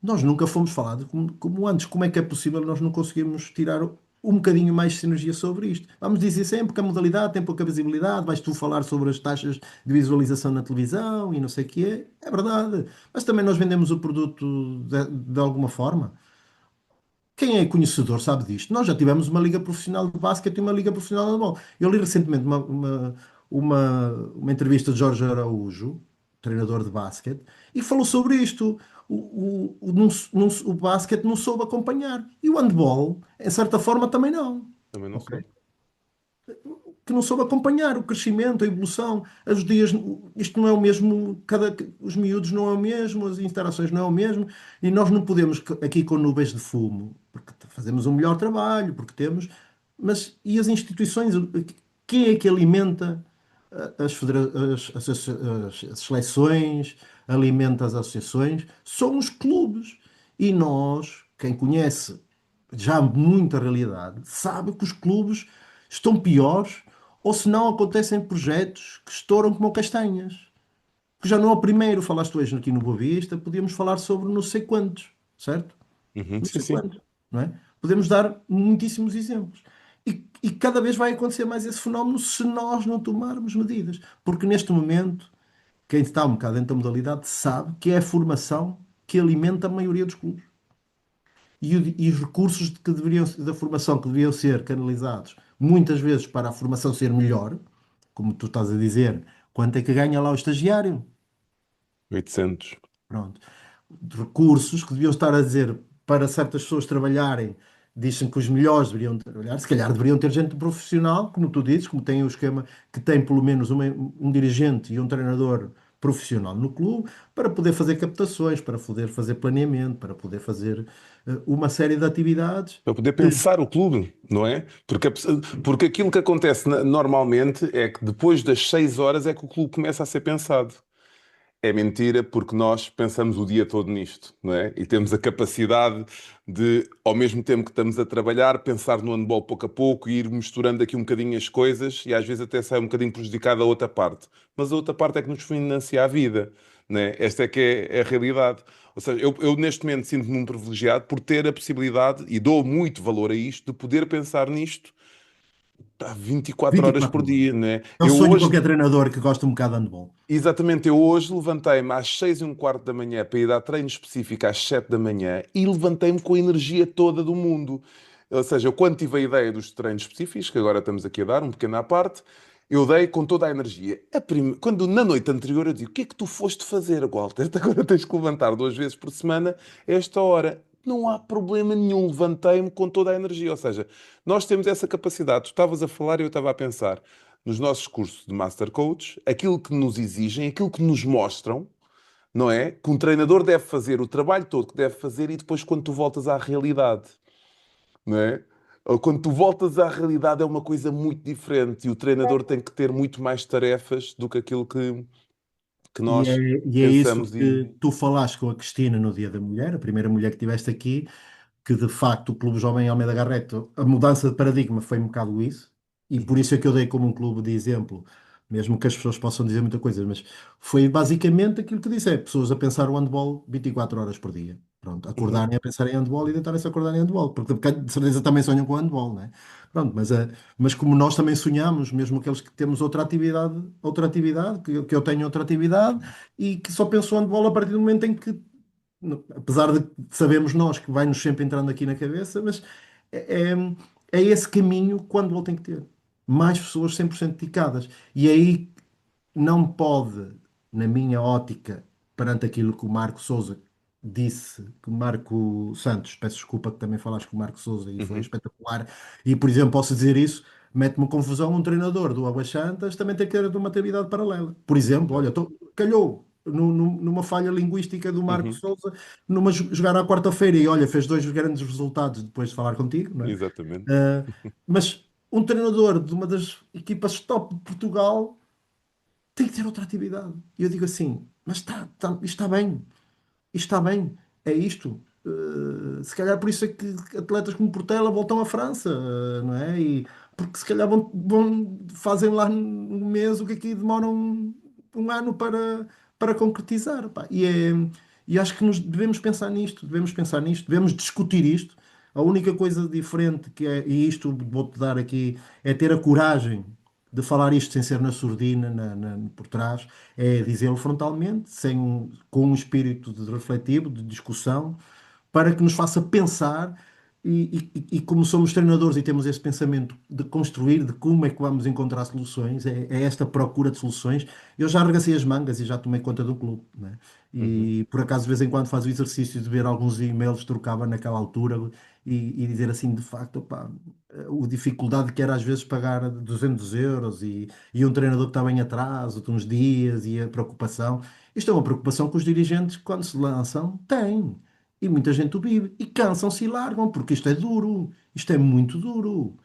Nós nunca fomos falados como antes. Como é que é possível nós não conseguirmos tirar um bocadinho mais de sinergia sobre isto? Vamos dizer sempre que a modalidade tem pouca visibilidade, vais tu falar sobre as taxas de visualização na televisão e não sei o quê. É verdade. Mas também nós vendemos o produto de alguma forma. Quem é conhecedor sabe disto. Nós já tivemos uma liga profissional de basquete e uma liga profissional de handball. Eu li recentemente uma entrevista de Jorge Araújo, treinador de basquete, e falou sobre isto. O basquete não soube acompanhar. E o handball, em certa forma, também não. Também não Ok? sou. Que não soube acompanhar o crescimento, a evolução. Os dias, isto não é o mesmo, os miúdos não é o mesmo, as interações não é o mesmo, e nós não podemos aqui com nuvens de fumo, porque fazemos um melhor trabalho, porque temos, mas e as instituições? Quem é que alimenta as seleções, alimenta as associações? São os clubes. E nós, quem conhece já muita realidade, sabe que os clubes estão piores ou se não acontecem projetos que estouram como castanhas. Que já não é o primeiro, falaste hoje aqui no Boa Vista, podíamos falar sobre não sei quantos, certo? Uhum, Não sim, sei sim. quantos, não é? Podemos dar muitíssimos exemplos. E cada vez vai acontecer mais esse fenómeno se nós não tomarmos medidas. Porque neste momento, quem está um bocado dentro da modalidade sabe que é a formação que alimenta a maioria dos clubes. E os recursos da formação que deveriam ser canalizados muitas vezes para a formação ser melhor, como tu estás a dizer, quanto é que ganha lá o estagiário? 800. Pronto. Recursos que deviam estar a dizer. para certas pessoas trabalharem, dizem que os melhores deveriam trabalhar, se calhar deveriam ter gente profissional, como tu dizes, como tem o esquema, que tem pelo menos um dirigente e um treinador profissional no clube, para poder fazer captações, para poder fazer planeamento, para poder fazer uma série de atividades. Para poder pensar o clube, não é? Porque aquilo que acontece normalmente é que depois das 6 horas é que o clube começa a ser pensado. É mentira, porque nós pensamos o dia todo nisto, não é? E temos a capacidade de, ao mesmo tempo que estamos a trabalhar, pensar no handball pouco a pouco e ir misturando aqui um bocadinho as coisas e às vezes até sai um bocadinho prejudicada a outra parte. Mas a outra parte é que nos financia a vida, não é? Esta é que é a realidade. Ou seja, eu neste momento sinto-me um privilegiado por ter a possibilidade, e dou muito valor a isto, de poder pensar nisto, pá, 24 horas 24 por horas. dia, não é? É o Eu sonho de hoje qualquer treinador que gosta um bocado de handball. Exatamente, eu hoje levantei-me às 6h15 da manhã para ir dar treino específico às 7 da manhã e levantei-me com a energia toda do mundo. Ou seja, eu quando tive a ideia dos treinos específicos, que agora estamos aqui a dar, um pequeno à parte, eu dei com toda a energia. Quando na noite anterior eu digo, o que é que tu foste fazer, Walter? Agora tens que levantar 2 vezes por semana a esta hora. Não há problema nenhum, levantei-me com toda a energia. Ou seja, nós temos essa capacidade. Tu estavas a falar e eu estava a pensar nos nossos cursos de Master Coach, aquilo que nos exigem, aquilo que nos mostram, não é? Que um treinador deve fazer, o trabalho todo que deve fazer e depois quando tu voltas à realidade, não é? Ou quando tu voltas à realidade é uma coisa muito diferente e o treinador tem que ter muito mais tarefas do que aquilo que E é, nós e é isso pensamos que e... tu falaste com a Cristina no Dia da Mulher, a primeira mulher que tiveste aqui, que de facto o Clube Jovem Almeida Garreto, a mudança de paradigma foi um bocado isso, e por Uhum, isso é que eu dei como um clube de exemplo, mesmo que as pessoas possam dizer muita coisa, mas foi basicamente aquilo que disse, é pessoas a pensar o handball 24 horas por dia. Pronto, uhum, acordarem a pensar em handball e deitarem-se a acordar em handball, porque de certeza também sonham com handball, né? Pronto, mas como nós também sonhamos, mesmo aqueles que temos outra atividade, que eu tenho outra atividade, e que só penso o handball a partir do momento em que apesar de sabemos nós que vai-nos sempre entrando aqui na cabeça, mas é, é, é esse caminho que o handball tem que ter. Mais pessoas 100% dedicadas. E aí não pode, na minha ótica, perante aquilo que o Marco Souza disse, que o Marco Santos, peço desculpa que também falaste com o Marco Souza e foi uhum. espetacular, e por exemplo posso dizer isso, mete-me confusão um treinador do Águas Santas também tem que ter uma atividade paralela. Por exemplo, olha, calhou numa falha linguística do Marco Uhum. Souza, jogar à quarta-feira e olha, fez dois grandes resultados depois de falar contigo, não é? Exatamente. Ah, mas um treinador de uma das equipas top de Portugal tem que ter outra atividade. E eu digo assim, mas isto está bem, isto está bem, é isto. Se calhar por isso é que atletas como Portela voltam à França, não é? E porque se calhar fazem lá um mês o que aqui demoram um ano para concretizar. Pá. E acho que nos devemos pensar nisto, devemos discutir isto. A única coisa diferente que é, e isto vou-te dar aqui, é ter a coragem de falar isto sem ser na surdina, por trás, é dizê-lo frontalmente, com um espírito de refletivo, de discussão, para que nos faça pensar e como somos treinadores e temos esse pensamento de construir, de como é que vamos encontrar soluções, é esta procura de soluções. Eu já arregacei as mangas e já tomei conta do clube, né? Uhum. E por acaso de vez em quando faço o exercício de ver alguns e-mails que trocava naquela altura e dizer assim, de facto, opá, o dificuldade que era às vezes pagar 200 euros e um treinador que estava em atraso de uns dias e a preocupação. Isto é uma preocupação que os dirigentes, quando se lançam, têm. E muita gente o vive. E cansam-se e largam, porque isto é duro. Isto é muito duro.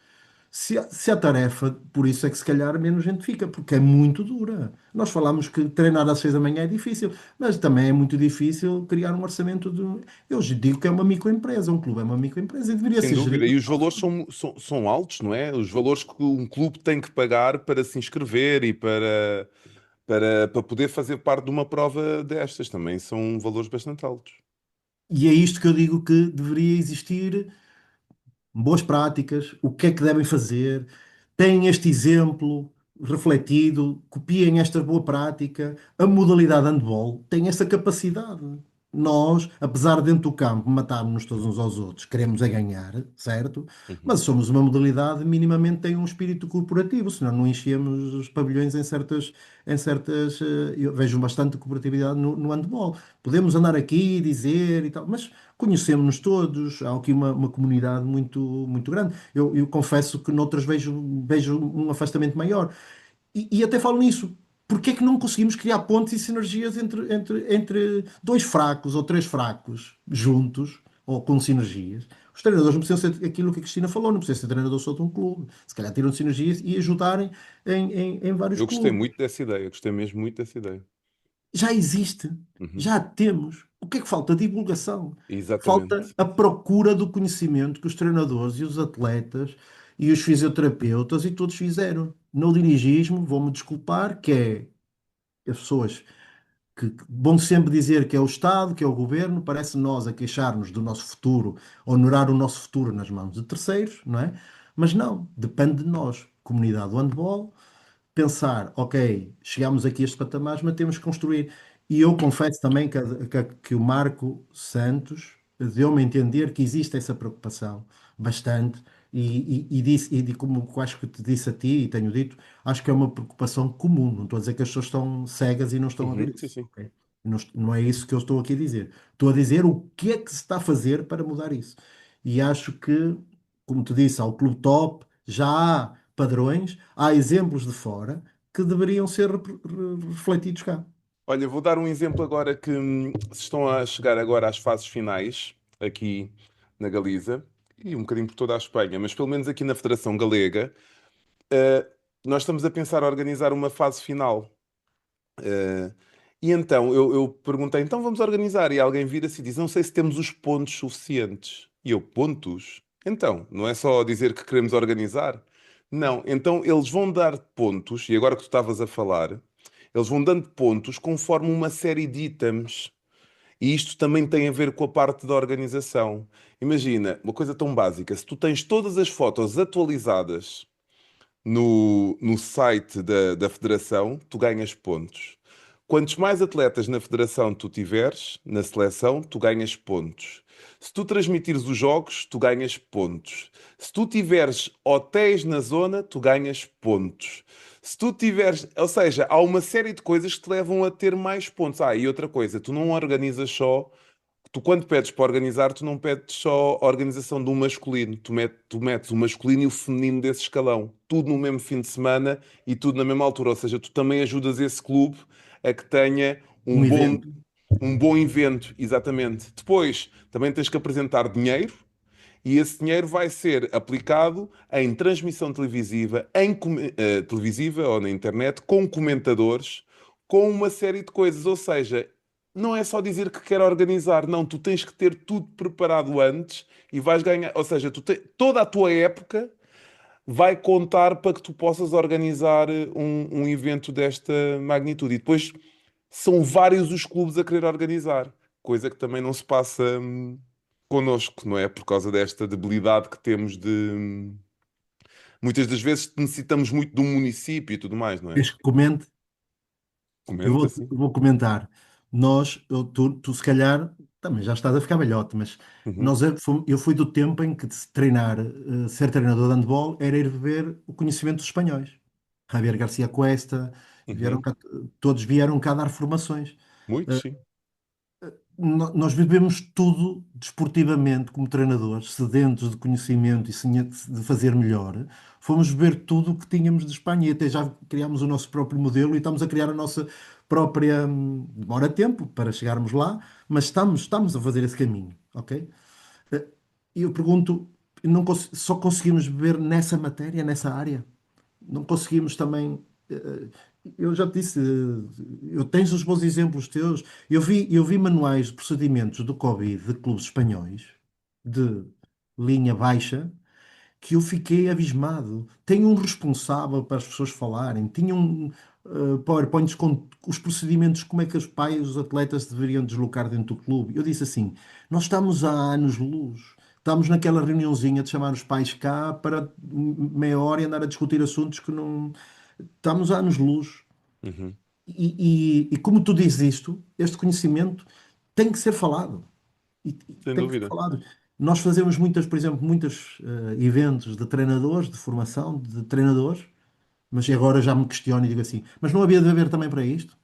Se a tarefa, por isso é que se calhar menos gente fica, porque é muito dura. Nós falamos que treinar às 6 da manhã é difícil, mas também é muito difícil criar um orçamento de. Eu digo que é uma microempresa, um clube é uma microempresa e deveria Sem ser dúvida. E gerido. os valores são altos, não é? Os valores que um clube tem que pagar para se inscrever e para poder fazer parte de uma prova destas também são valores bastante altos. E é isto que eu digo que deveria existir boas práticas, o que é que devem fazer, têm este exemplo refletido, copiem esta boa prática, a modalidade handball tem essa capacidade. Nós, apesar de dentro do campo matarmos todos uns aos outros, queremos é ganhar, certo? Uhum. Mas somos uma modalidade minimamente tem um espírito corporativo, senão não enchemos os pavilhões eu vejo bastante cooperatividade no handball. Podemos andar aqui e dizer e tal, mas conhecemos-nos todos, há aqui uma comunidade muito grande. Eu confesso que noutras vejo um afastamento maior. E até falo nisso. Porque é que não conseguimos criar pontes e sinergias entre dois fracos ou três fracos juntos, ou com sinergias? Os treinadores não precisam ser aquilo que a Cristina falou, não precisam ser treinador só de um clube. Se calhar tiram sinergias e ajudarem em vários Eu gostei clubes. muito dessa ideia, gostei mesmo muito dessa ideia. Já existe, Uhum. já temos. O que é que falta? Divulgação. Falta Exatamente. a procura do conhecimento que os treinadores e os atletas e os fisioterapeutas e todos fizeram. No dirigismo, vou-me desculpar, que é as pessoas que vão sempre dizer que é o Estado, que é o governo, parece nós a queixar-nos do nosso futuro, honorar o nosso futuro nas mãos de terceiros, não é? Mas não, depende de nós, comunidade do handball, pensar, ok, chegamos aqui a este patamar, mas temos que construir. E eu confesso também que o Marco Santos deu-me a entender que existe essa preocupação bastante. Como eu acho que te disse a ti e tenho dito, acho que é uma preocupação comum. Não estou a dizer que as pessoas estão cegas e não estão a ver Uhum. Sim, isso. sim. Ok? Não é isso que eu estou aqui a dizer. Estou a dizer o que é que se está a fazer para mudar isso. E acho que, como te disse, ao Clube Top já há padrões, há exemplos de fora que deveriam ser refletidos cá. Olha, vou dar um exemplo agora que se estão a chegar agora às fases finais, aqui na Galiza, e um bocadinho por toda a Espanha, mas pelo menos aqui na Federação Galega, eh, nós estamos a pensar organizar uma fase final. Eh, e então eu perguntei, então vamos organizar, e alguém vira-se e diz, não sei se temos os pontos suficientes. E eu, pontos? Então, não é só dizer que queremos organizar? Não, então eles vão dar pontos, e agora que tu estavas a falar, eles vão dando pontos conforme uma série de itens. E isto também tem a ver com a parte da organização. Imagina, uma coisa tão básica, se tu tens todas as fotos atualizadas no site da federação, tu ganhas pontos. Quantos mais atletas na federação tu tiveres, na seleção, tu ganhas pontos. Se tu transmitires os jogos, tu ganhas pontos. Se tu tiveres hotéis na zona, tu ganhas pontos. Se tu tiveres, ou seja, há uma série de coisas que te levam a ter mais pontos. Ah, e outra coisa, tu não organizas só. Tu, quando pedes para organizar, tu não pedes só a organização de um masculino, tu metes o masculino e o feminino desse escalão, tudo no mesmo fim de semana e tudo na mesma altura. Ou seja, tu também ajudas esse clube a que tenha Um evento. um bom evento, exatamente. Depois, também tens que apresentar dinheiro e esse dinheiro vai ser aplicado em transmissão televisiva, televisiva ou na internet, com comentadores, com uma série de coisas. Ou seja, não é só dizer que quer organizar, não, tu tens que ter tudo preparado antes e vais ganhar. Ou seja, toda a tua época vai contar para que tu possas organizar um evento desta magnitude. E depois são vários os clubes a querer organizar, coisa que também não se passa connosco, não é? Por causa desta debilidade que temos de. Muitas das vezes necessitamos muito de um município e tudo mais, não é? Queres que comente? Eu Comenta vou, assim. vou comentar. Tu se calhar também já estás a ficar velhote, mas Uhum, eu fui do tempo em que ser treinador de handball era ir ver o conhecimento dos espanhóis. Javier Garcia Cuesta, uhum. todos vieram cá dar formações. Muito, sim. Nós vivemos tudo desportivamente como treinadores, sedentos de conhecimento de fazer melhor. Fomos ver tudo o que tínhamos de Espanha e até já criámos o nosso próprio modelo e estamos a criar a nossa própria. Demora tempo para chegarmos lá, mas estamos a fazer esse caminho, ok? E eu pergunto, só conseguimos beber nessa matéria, nessa área? Não conseguimos também. Eu já te disse, eu tens os bons exemplos teus. Eu vi manuais de procedimentos do Covid de clubes espanhóis, de linha baixa, que eu fiquei abismado. Tem um responsável para as pessoas falarem, tinham PowerPoints com os procedimentos, como é que os pais, os atletas se deveriam deslocar dentro do clube. Eu disse assim: nós estamos há anos-luz. Estamos naquela reuniãozinha de chamar os pais cá para meia hora e andar a discutir assuntos que não. Estamos há anos-luz. Uhum. E como tu dizes isto, este conhecimento tem que ser falado. E Sem tem que ser dúvida. falado. Nós fazemos muitas, por exemplo, muitos eventos de treinadores, de formação de treinadores, mas agora já me questiono e digo assim, mas não havia de haver também para isto?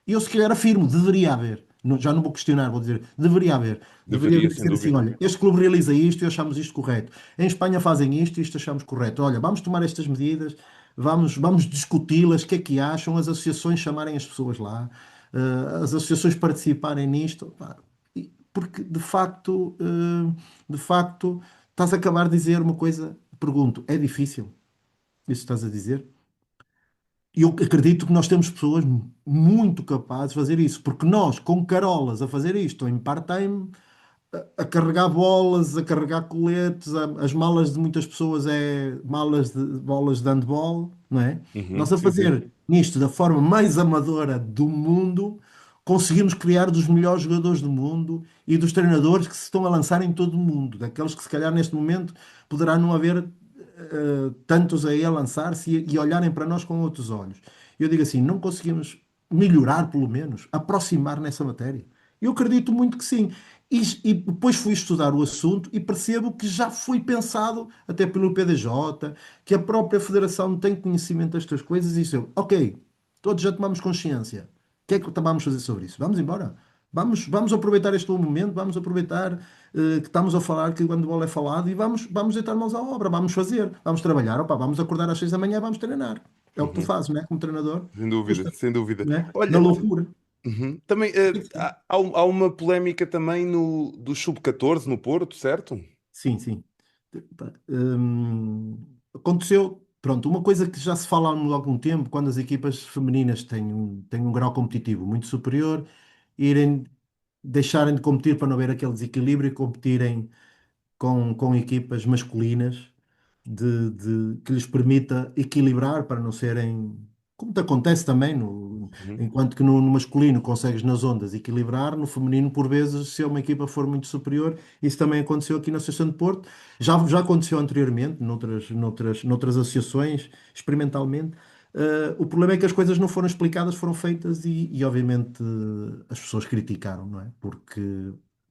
E eu se calhar afirmo, deveria haver. já não vou questionar, vou dizer, deveria haver. Deveria Deveria, haver sem ser assim, dúvida. olha, este clube realiza isto e achamos isto correto. Em Espanha fazem isto e isto achamos correto. Olha, vamos tomar estas medidas, vamos discuti-las, o que é que acham, as associações chamarem as pessoas lá, as associações participarem nisto, pá, porque de facto, estás a acabar de dizer uma coisa, pergunto, é difícil isso que estás a dizer? E eu acredito que nós temos pessoas muito capazes de fazer isso, porque nós, com carolas, a fazer isto em part-time, a carregar bolas, a carregar coletes, as malas de muitas pessoas é malas de bolas de handball, não é? Uhum, Nós a sim, sim. fazer nisto da forma mais amadora do mundo, conseguimos criar dos melhores jogadores do mundo e dos treinadores que se estão a lançar em todo o mundo, daqueles que se calhar neste momento poderá não haver tantos aí a lançar-se e olharem para nós com outros olhos. Eu digo assim, não conseguimos melhorar, pelo menos, aproximar nessa matéria. Eu acredito muito que sim. E depois fui estudar o assunto e percebo que já foi pensado até pelo PDJ, que a própria Federação tem conhecimento destas coisas e disse, eu, ok, todos já tomamos consciência. O que é que vamos fazer sobre isso? Vamos embora. Vamos aproveitar este bom momento, vamos aproveitar que estamos a falar, que o handball é falado e vamos deitar mãos à obra, vamos fazer, vamos trabalhar, opa, vamos acordar às 6 da manhã, vamos treinar. É o que tu Uhum, fazes, né? Como treinador, sem dúvida, sem dúvida. né? Na Olha, loucura. uhum, também há uma polémica também do Sub-14 no Porto, certo? Sim, sim. Pá, aconteceu, pronto, uma coisa que já se fala há algum tempo, quando as equipas femininas têm um grau competitivo muito superior, irem deixarem de competir para não haver aquele desequilíbrio e competirem com equipas masculinas que lhes permita equilibrar para não serem, como te acontece também, Uhum, enquanto que no masculino consegues nas ondas equilibrar, no feminino, por vezes, se uma equipa for muito superior, isso também aconteceu aqui na Associação de Porto, já aconteceu anteriormente, noutras associações, experimentalmente. O problema é que as coisas não foram explicadas, foram feitas e obviamente, as pessoas criticaram, não é?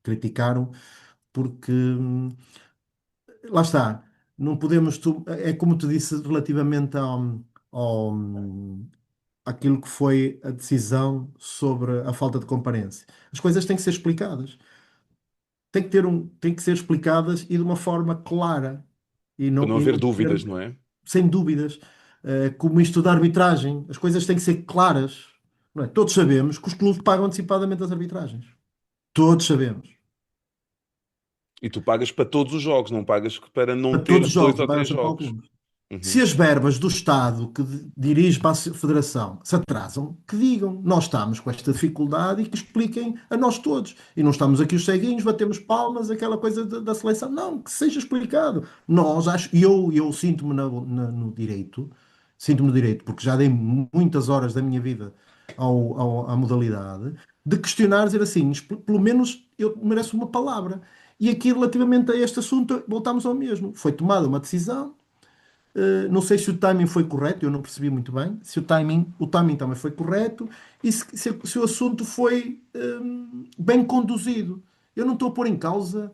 Criticaram porque lá está, não podemos, é como te disse relativamente ao, àquilo que foi a decisão sobre a falta de comparência. As coisas têm que ser explicadas, têm que ser explicadas e de uma forma clara para não e haver não dúvidas, não é? sem dúvidas. Como isto da arbitragem, as coisas têm que ser claras, não é? Todos sabemos que os clubes pagam antecipadamente as arbitragens. Todos sabemos. E tu pagas para todos os jogos, não pagas para não Para ter todos os dois jogos, ou não pagam três sempre para jogos. alguns. Se Uhum, as verbas do Estado que dirige para a Federação se atrasam, que digam, nós estamos com esta dificuldade e que expliquem a nós todos. E não estamos aqui os ceguinhos, batemos palmas, aquela coisa da seleção. Não, que seja explicado. Nós, acho, eu sinto-me no direito, sinto-me no direito, porque já dei muitas horas da minha vida à modalidade, de questionar, dizer assim, pelo menos eu mereço uma palavra. E aqui, relativamente a este assunto, voltamos ao mesmo. Foi tomada uma decisão. Não sei se o timing foi correto, eu não percebi muito bem. Se o timing também foi correto e se o assunto foi bem conduzido. Eu não estou a pôr em causa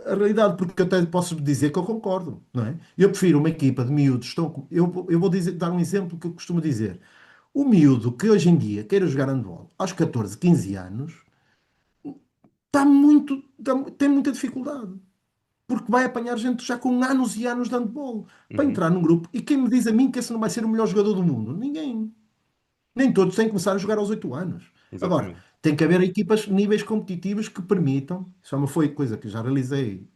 a realidade, porque eu até posso dizer que eu concordo, não é? Eu prefiro uma equipa de miúdos. Eu vou dar um exemplo que eu costumo dizer. O miúdo que hoje em dia queira jogar handball aos 14, 15 anos tem muita dificuldade porque vai apanhar gente já com anos e anos de handball para uhum, entrar num grupo. E quem me diz a mim que esse não vai ser o melhor jogador do mundo? Ninguém. Nem todos têm que começar a jogar aos 8 anos. Agora, exatamente. tem que haver equipas, níveis competitivos que permitam, isso é uma foi coisa que já realizei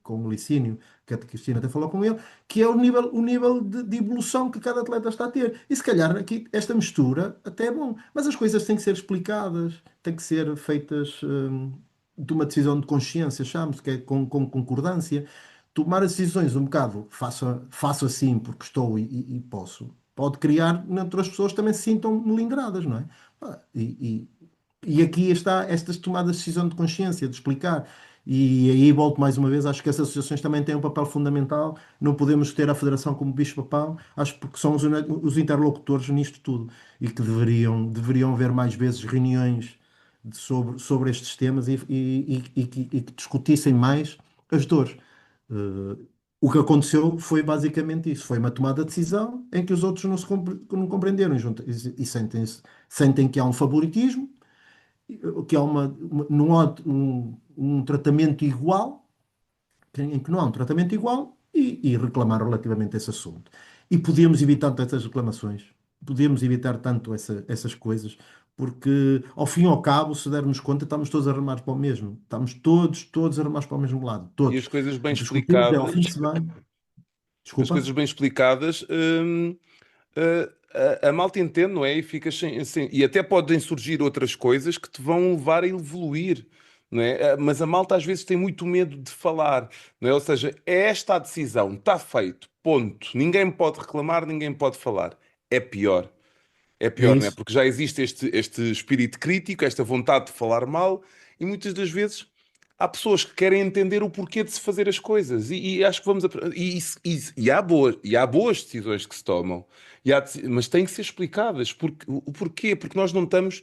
com o Licínio, que a Cristina até falou com ele, que é o nível de evolução que cada atleta está a ter. E se calhar aqui esta mistura até é bom, mas as coisas têm que ser explicadas, têm que ser feitas de uma decisão de consciência, chamamos, que é com concordância. Tomar as decisões um bocado, faço assim porque estou e posso, pode criar entre outras pessoas também se sintam melindradas, não é? Ah, e aqui está estas tomadas de decisão de consciência, de explicar. E aí volto mais uma vez, acho que as associações também têm um papel fundamental. Não podemos ter a Federação como bicho-papão, acho porque são os interlocutores nisto tudo e que deveriam haver mais vezes reuniões sobre estes temas e que discutissem mais as dores. Eh, o que aconteceu foi basicamente isso. Foi uma tomada de decisão em que os outros não compreenderam e sentem que há um favoritismo que há não há um tratamento igual, em que não há um tratamento igual, e reclamar relativamente a esse assunto. E podíamos evitar tantas reclamações, podíamos evitar tanto essas coisas, porque ao fim e ao cabo, se dermos conta, estamos todos a remar para o mesmo. Estamos todos a remar para o mesmo lado, E todos. as coisas bem Discutimos, é ao fim de explicadas, semana. as coisas Desculpa. bem explicadas, a malta entende, não é? E fica e até podem surgir outras coisas que te vão levar a evoluir, não é? Mas a malta às vezes tem muito medo de falar, não é? Ou seja, é esta a decisão, está feito, ponto. Ninguém pode reclamar, ninguém pode falar. É pior. É É pior, não é? isso. Porque já existe este espírito crítico, esta vontade de falar mal, e muitas das vezes há pessoas que querem entender o porquê de se fazer as coisas. E acho que vamos. E há boas decisões que se tomam, mas têm que ser explicadas. O porquê? Porque nós não temos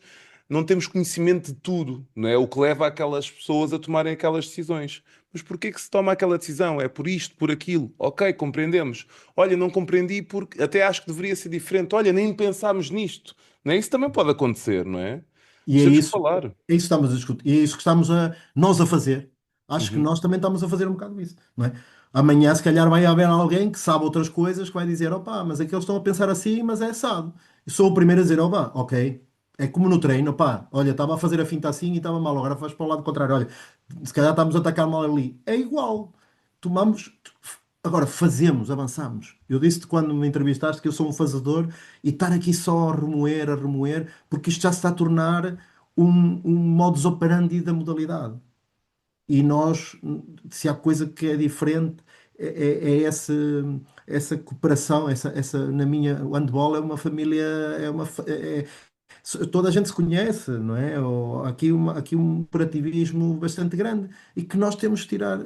conhecimento de tudo, não é? O que leva aquelas pessoas a tomarem aquelas decisões. Mas porquê que se toma aquela decisão? É por isto, por aquilo. Ok, compreendemos. Olha, não compreendi porque até acho que deveria ser diferente. Olha, nem pensámos nisto. Não é? Isso também pode acontecer, não é? E Mas temos que falar. é isso que estamos a discutir, e é isso que estamos nós a fazer. Acho que Uhum. nós também estamos a fazer um bocado isso, não é? Amanhã, se calhar, vai haver alguém que sabe outras coisas que vai dizer: opá, mas aqueles estão a pensar assim, mas é assado. E sou o primeiro a dizer: opá, ok. É como no treino, opá, olha, estava a fazer a finta assim e estava mal, agora faz para o lado contrário. Olha, se calhar estamos a atacar mal ali. É igual. Tomamos. Agora, fazemos, avançamos. Eu disse-te quando me entrevistaste que eu sou um fazedor e estar aqui só a remoer, porque isto já se está a tornar um modus operandi da modalidade. E nós, se há coisa que é diferente, é essa cooperação, na minha, o handball é uma família, é uma, toda a gente se conhece, não é? Aqui um cooperativismo bastante grande e que nós temos de tirar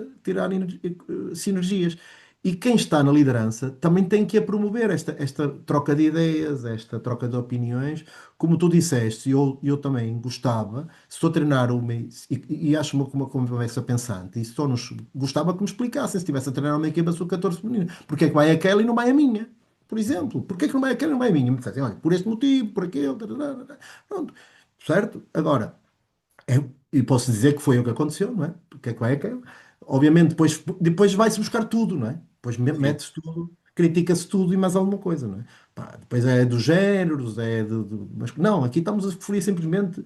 sinergias. E quem está na liderança também tem que a promover esta troca de ideias, esta troca de opiniões. Como tu disseste, eu também gostava, se estou a treinar e acho uma conversa pensante, e gostava que me explicassem, se estivesse a treinar uma equipa sub-14 feminina, porque é que vai aquela e não vai a minha? Por exemplo, porquê que não vai aquela e não vai a minha? Me dissessem, olha, por este motivo, por aquele, tarará, pronto, certo? Agora, e posso dizer que foi o que aconteceu, não é? Porque é que vai aquele? Obviamente, depois vai-se buscar tudo, não é? Depois Sim. mete-se tudo, critica-se tudo e mais alguma coisa, não é? Pá, depois é dos géneros, mas não, aqui estamos a referir simplesmente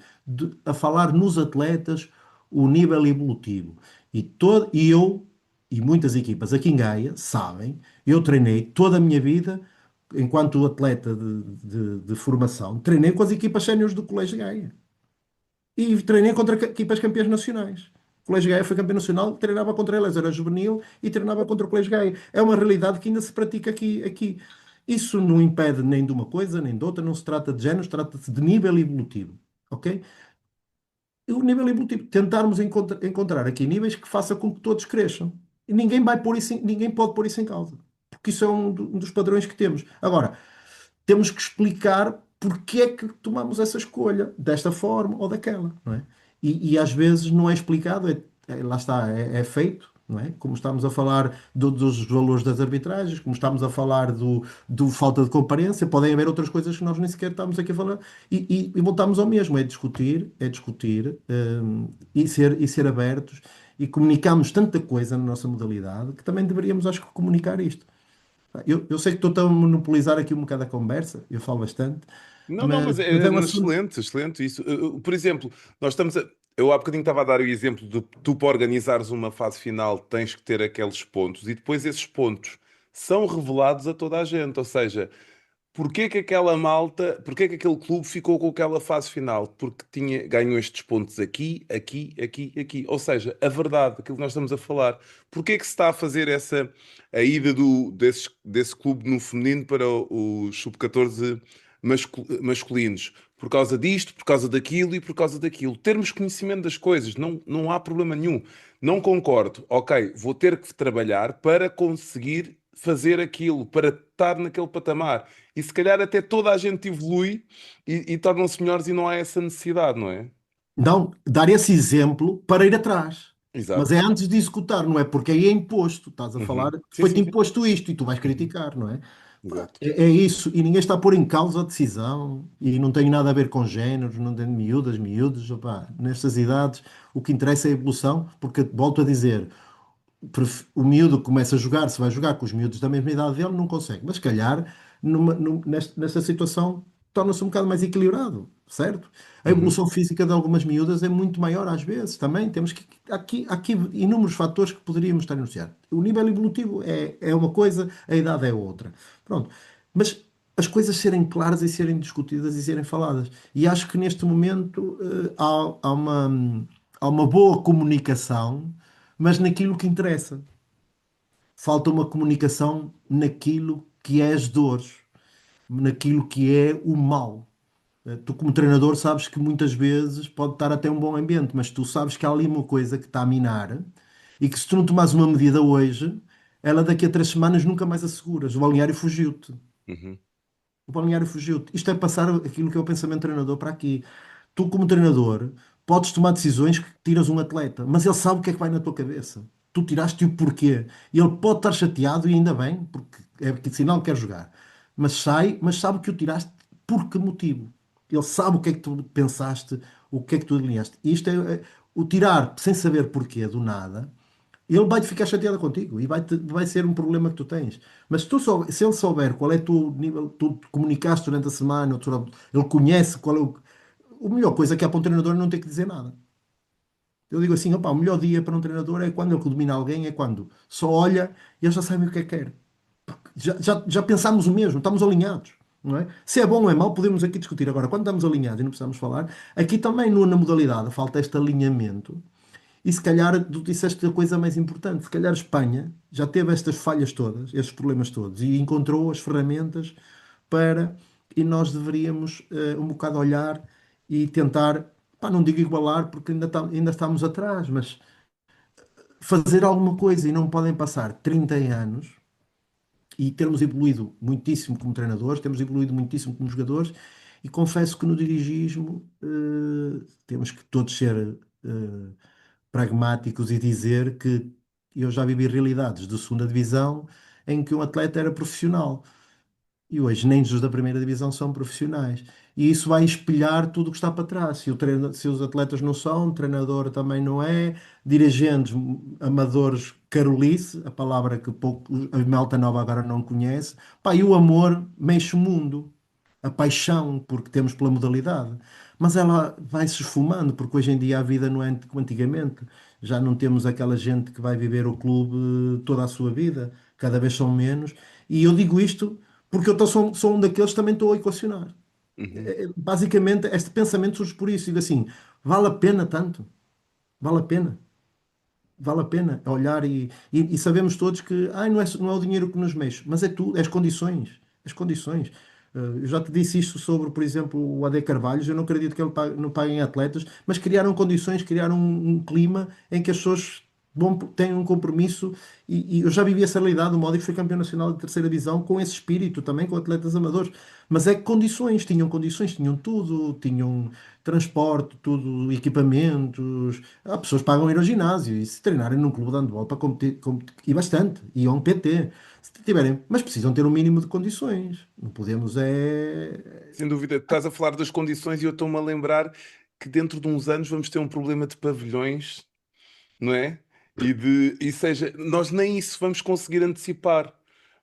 a falar nos atletas o nível evolutivo. E eu, e muitas equipas aqui em Gaia sabem, eu treinei toda a minha vida, enquanto atleta de formação, treinei com as equipas séniores do Colégio Gaia. E treinei contra equipas campeãs nacionais. O Colégio Gaia foi campeão nacional, treinava contra elas, era juvenil e treinava contra o Colégio Gaia. É uma realidade que ainda se pratica aqui. Isso não impede nem de uma coisa, nem de outra, não se trata de géneros, trata-se de nível evolutivo. Ok? E o nível evolutivo, tentarmos encontrar aqui níveis que façam com que todos cresçam. E ninguém pode pôr isso em causa. Porque isso é um dos padrões que temos. Agora, temos que explicar porque é que tomamos essa escolha, desta forma ou daquela, não é? E às vezes não é explicado, lá está, é feito, não é? Como estamos a falar dos valores das arbitragens, como estamos a falar do falta de comparência, podem haver outras coisas que nós nem sequer estamos aqui a falar, e voltamos ao mesmo, e ser abertos, e comunicamos tanta coisa na nossa modalidade que também deveríamos, acho que, comunicar isto. Eu sei que estou a monopolizar aqui um bocado a conversa, eu falo bastante, Não, não, mas é um mas assunto. excelente, excelente isso. Por exemplo, nós estamos a. Eu há bocadinho estava a dar o exemplo de tu para organizares uma fase final tens que ter aqueles pontos e depois esses pontos são revelados a toda a gente. Ou seja, porquê que aquela malta, porquê que aquele clube ficou com aquela fase final? Porque ganhou estes pontos aqui, aqui, aqui, aqui. Ou seja, a verdade, aquilo que nós estamos a falar. Porquê que se está a fazer a ida desse clube no feminino para os sub-14 masculinos? Por causa disto, por causa daquilo e por causa daquilo. Termos conhecimento das coisas, não há problema nenhum. Não concordo. Ok, vou ter que trabalhar para conseguir fazer aquilo, para estar naquele patamar. E se calhar até toda a gente evolui e tornam-se melhores e não há essa necessidade, não é? Não, dar esse exemplo para ir atrás. Mas Exato. é antes de executar, não é? Porque aí é imposto. Estás a falar, Uhum. Sim, foi-te sim, sim. imposto isto e tu vais Uhum. criticar, não é? Exato. É isso, e ninguém está a pôr em causa a decisão, e não tem nada a ver com géneros, não tem miúdas, miúdos, opá, nestas idades o que interessa é a evolução, porque, volto a dizer, o miúdo começa a jogar, se vai jogar com os miúdos da mesma idade dele, não consegue, mas se calhar nesta situação torna-se um bocado mais equilibrado, certo? A Uhum. evolução física de algumas miúdas é muito maior às vezes, também temos que, há aqui inúmeros fatores que poderíamos estar a enunciar. O nível evolutivo é uma coisa, a idade é outra. Pronto. Mas as coisas serem claras e serem discutidas e serem faladas. E acho que neste momento há uma boa comunicação, mas naquilo que interessa. Falta uma comunicação naquilo que é as dores, naquilo que é o mal. Tu, como treinador, sabes que muitas vezes pode estar até um bom ambiente, mas tu sabes que há ali uma coisa que está a minar e que se tu não tomares uma medida hoje, ela daqui a 3 semanas nunca mais asseguras. O balneário fugiu-te. Uhum. O balneário fugiu-te. Isto é passar aquilo que é o pensamento treinador para aqui. Tu, como treinador, podes tomar decisões que tiras um atleta, mas ele sabe o que é que vai na tua cabeça. Tu tiraste o porquê. E ele pode estar chateado e ainda bem, porque é que sinal que quer jogar. Mas sai, mas sabe que o tiraste por que motivo. Ele sabe o que é que tu pensaste, o que é que tu delineaste. E isto é o tirar sem saber porquê do nada. Ele vai ficar chateado contigo e vai ser um problema que tu tens. Mas se ele souber qual é o teu nível, tu comunicaste durante a semana, ele conhece qual é o melhor coisa que há para um treinador é não ter que dizer nada. Eu digo assim, opá, o melhor dia para um treinador é quando ele domina alguém, é quando só olha e ele já sabe o que é que quer. Já pensámos o mesmo, estamos alinhados. Não é? Se é bom ou é mau, podemos aqui discutir. Agora, quando estamos alinhados e não precisamos falar, aqui também na modalidade falta este alinhamento. E se calhar tu disseste a coisa mais importante, se calhar a Espanha já teve estas falhas todas, estes problemas todos, e encontrou as ferramentas para, e nós deveríamos um bocado olhar e tentar, pá, não digo igualar porque ainda estamos atrás, mas fazer alguma coisa e não podem passar 30 anos e termos evoluído muitíssimo como treinadores, temos evoluído muitíssimo como jogadores, e confesso que no dirigismo temos que todos ser pragmáticos e dizer que eu já vivi realidades de segunda divisão em que um atleta era profissional. E hoje nem os da primeira divisão são profissionais. E isso vai espelhar tudo o que está para trás. Se os atletas não são, o treinador também não é, dirigentes amadores carolice, a palavra que pouco, a Malta Nova agora não conhece. Pá, e o amor mexe o mundo. A paixão, porque temos pela modalidade. Mas ela vai se esfumando, porque hoje em dia a vida não é como antigamente. Já não temos aquela gente que vai viver o clube toda a sua vida. Cada vez são menos. E eu digo isto porque sou um daqueles que também estou a equacionar. Uhum. Basicamente, este pensamento surge por isso. Digo assim, vale a pena tanto? Vale a pena? Vale a pena olhar e sabemos todos que não é o dinheiro que nos mexe, mas é tudo, é as condições. As condições. Eu já te disse isto sobre, por exemplo, o AD Carvalhos. Eu não acredito que ele não pague em atletas, mas criaram condições, criaram um clima em que as pessoas têm um compromisso. E eu já vivi essa realidade. O Módico foi campeão nacional de terceira divisão com esse espírito, também com atletas amadores. Mas é que condições, tinham tudo, tinham transporte, tudo, equipamentos. Há pessoas que pagam ir ao ginásio e se treinarem num clube de handball para competir, e bastante, e a um PT. Se tiverem, mas precisam ter um mínimo de condições. Não podemos Sem dúvida, estás a falar das condições e eu estou-me a lembrar que dentro de uns anos vamos ter um problema de pavilhões, não é? E seja, nós nem isso vamos conseguir antecipar,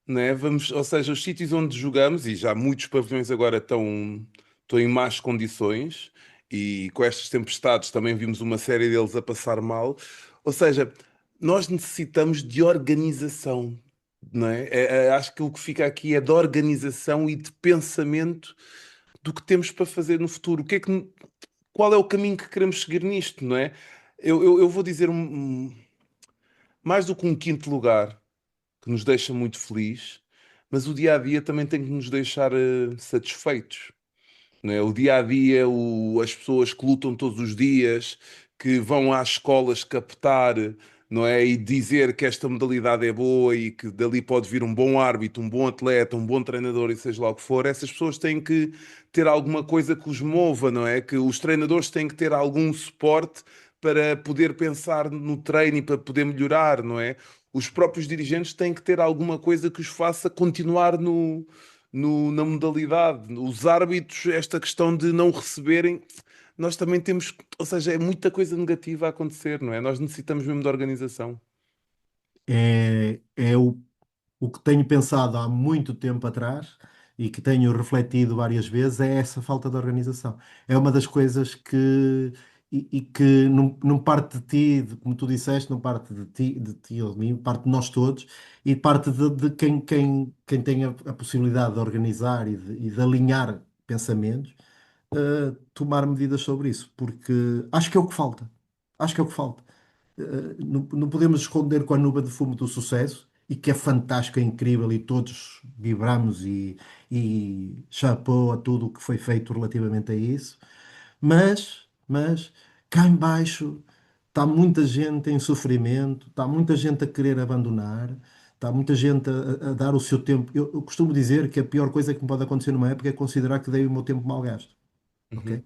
não é? Vamos, ou seja, os sítios onde jogamos, e já muitos pavilhões agora estão em más condições, e com estas tempestades também vimos uma série deles a passar mal. Ou seja, nós necessitamos de organização, não é? Acho que o que fica aqui é de organização e de pensamento do que temos para fazer no futuro. Qual é o caminho que queremos seguir nisto, não é? Eu vou dizer mais do que um quinto lugar, que nos deixa muito feliz, mas o dia a dia também tem que nos deixar satisfeitos, não é? O dia a dia, as pessoas que lutam todos os dias, que vão às escolas captar, não é? E dizer que esta modalidade é boa e que dali pode vir um bom árbitro, um bom atleta, um bom treinador e seja lá o que for, essas pessoas têm que ter alguma coisa que os mova, não é? Que os treinadores têm que ter algum suporte para poder pensar no treino e para poder melhorar, não é? os próprios dirigentes têm que ter alguma coisa que os faça continuar na modalidade. Os árbitros, esta questão de não receberem, nós também temos, ou seja, é muita coisa negativa a acontecer, não é? Nós necessitamos mesmo de organização. É o que tenho pensado há muito tempo atrás e que tenho refletido várias vezes é essa falta de organização. É uma das coisas que, e que não parte de ti, como tu disseste, não parte de ti ou de mim, parte de nós todos e parte de quem tem a possibilidade de organizar e de alinhar pensamentos, tomar medidas sobre isso, porque acho que é o que falta. Acho que é o que falta. Não podemos esconder com a nuvem de fumo do sucesso e que é fantástico, é incrível e todos vibramos e chapou a tudo o que foi feito relativamente a isso. Mas cá em baixo está muita gente em sofrimento, está muita gente a querer abandonar, está muita gente a dar o seu tempo. Eu costumo dizer que a pior coisa que me pode acontecer numa época é considerar que dei o meu tempo mal gasto. Ok? Uhum,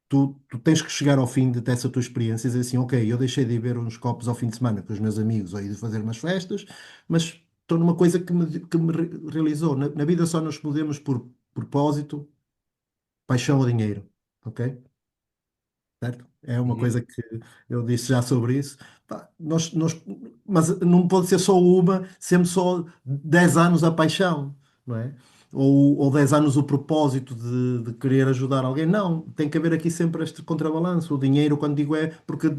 Tu tens que chegar ao fim dessa tua experiência e dizer assim, ok, eu deixei de ir beber uns copos ao fim de semana com os meus amigos ou ir fazer umas festas, mas estou numa coisa que me realizou. Na vida só nos podemos por propósito, paixão ou dinheiro, ok? Certo? É uma uhum. coisa que eu disse já sobre isso. Pá, mas não pode ser só uma, sempre só 10 anos a paixão, não é? Ou 10 anos o propósito de querer ajudar alguém. Não, tem que haver aqui sempre este contrabalanço. O dinheiro, quando digo é, porque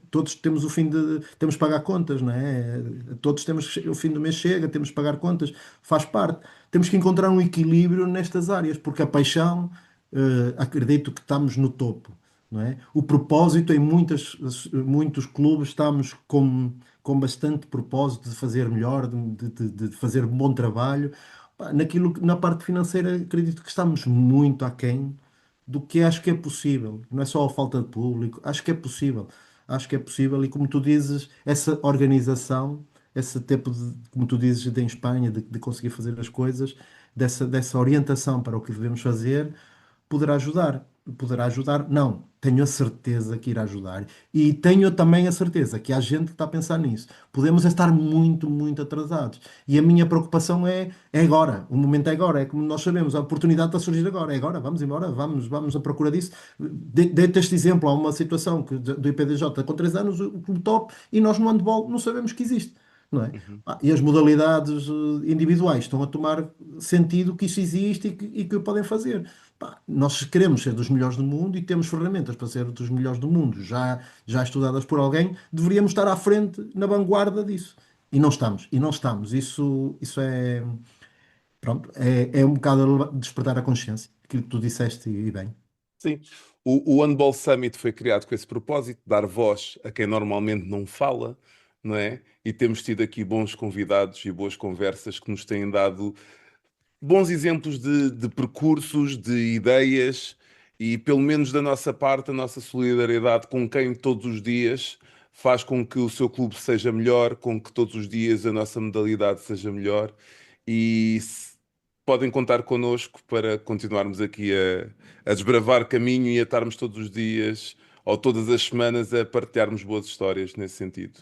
todos temos o fim de, temos que pagar contas, não é? Todos temos, o fim do mês chega, temos que pagar contas, faz parte. Temos que encontrar um equilíbrio nestas áreas, porque a paixão, acredito que estamos no topo, não é? O propósito em muitos clubes estamos com bastante propósito de fazer melhor, de fazer bom trabalho. Pá, na parte financeira, acredito que estamos muito aquém do que acho que é possível. Não é só a falta de público, acho que é possível. Acho que é possível, e como tu dizes, essa organização, esse tempo de, como tu dizes, de em Espanha, de conseguir fazer as coisas, dessa orientação para o que devemos fazer poderá ajudar. Poderá ajudar? Não, tenho a certeza que irá ajudar. E tenho também a certeza que há gente que está a pensar nisso. Podemos estar muito, muito atrasados. E a minha preocupação é agora. O momento é agora. É como nós sabemos, a oportunidade está a surgir agora. É agora, vamos embora, vamos à procura disso. Dei-te este exemplo. Há uma situação do IPDJ com 3 anos, o clube top, e nós no handball não sabemos que existe. Não é? Uhum. E as modalidades individuais estão a tomar sentido que isso existe e que o podem fazer. Pá, nós queremos ser dos melhores do mundo e temos ferramentas para ser dos melhores do mundo, já estudadas por alguém, deveríamos estar à frente, na vanguarda disso. E não estamos, e não estamos. Isso é, pronto, é um bocado despertar a consciência, aquilo que tu disseste e bem. Sim. O Handball Summit foi criado com esse propósito, dar voz a quem normalmente não fala, não é? E temos tido aqui bons convidados e boas conversas que nos têm dado bons exemplos de percursos, de ideias e, pelo menos da nossa parte, a nossa solidariedade com quem todos os dias faz com que o seu clube seja melhor, com que todos os dias a nossa modalidade seja melhor e podem contar connosco para continuarmos aqui a desbravar caminho e a estarmos todos os dias ou todas as semanas a partilharmos boas histórias nesse sentido.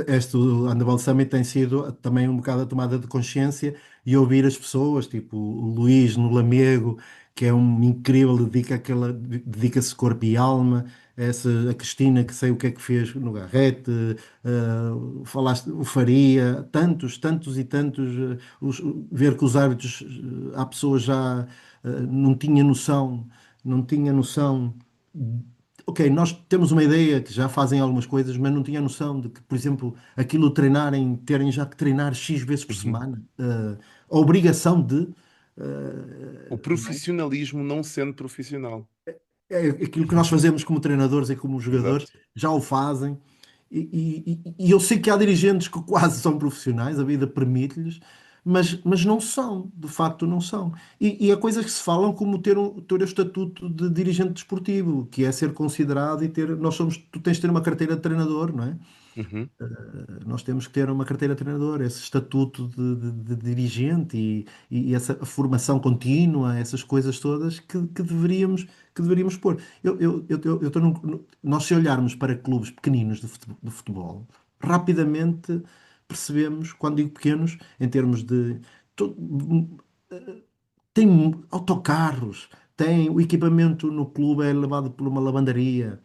Este Handball Summit tem sido também um bocado a tomada de consciência e ouvir as pessoas, tipo o Luís no Lamego, que é um incrível, dedica-se corpo e alma, a Cristina, que sei o que é que fez no Garrete, falaste o Faria, tantos, tantos e tantos, ver que os árbitros, há pessoas já não tinha noção. Ok, nós temos uma ideia que já fazem algumas coisas, mas não tinha noção de que, por exemplo, aquilo treinarem, terem já que treinar X vezes por Uhum. semana, a obrigação de, O não é? profissionalismo não sendo profissional. É aquilo que nós fazemos como treinadores e como jogadores, Exato. já o fazem. E eu sei que há dirigentes que quase são profissionais, a vida permite-lhes, mas não são, de facto não são. E há coisas que se falam como ter o estatuto de dirigente desportivo, que é ser considerado e ter. Tu tens de ter uma carteira de treinador, não é? Uhum. Nós temos que ter uma carteira de treinador, esse estatuto de dirigente e essa formação contínua, essas coisas todas que deveríamos pôr. Nós, se olharmos para clubes pequeninos de futebol, rapidamente percebemos, quando digo pequenos, em termos de. to- Tem autocarros, tem o equipamento no clube é levado por uma lavandaria,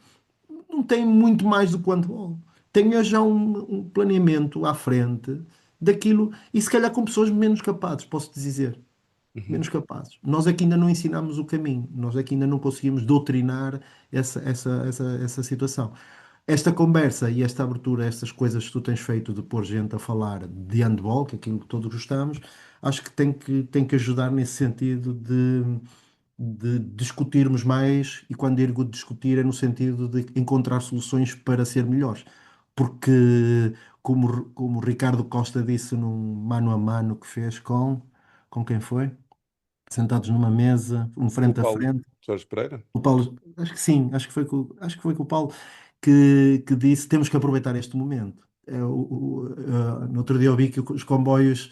não tem muito mais do que o handball. Tenha já um planeamento à frente daquilo, e se calhar com pessoas menos capazes, posso dizer. Uhum. Menos capazes. Nós é que ainda não ensinamos o caminho, nós é que ainda não conseguimos doutrinar essa situação. Esta conversa e esta abertura, estas coisas que tu tens feito de pôr gente a falar de handball, que é aquilo que todos gostamos, acho que tem que ajudar nesse sentido de discutirmos mais, e quando digo discutir é no sentido de encontrar soluções para ser melhores. Porque, como o Ricardo Costa disse num mano a mano que fez com quem foi? Sentados numa mesa, um Com o frente a Paulo frente. Jorge Pereira? O Paulo, acho que sim, acho que foi com o Paulo que disse: temos que aproveitar este momento. No outro dia eu vi que os comboios,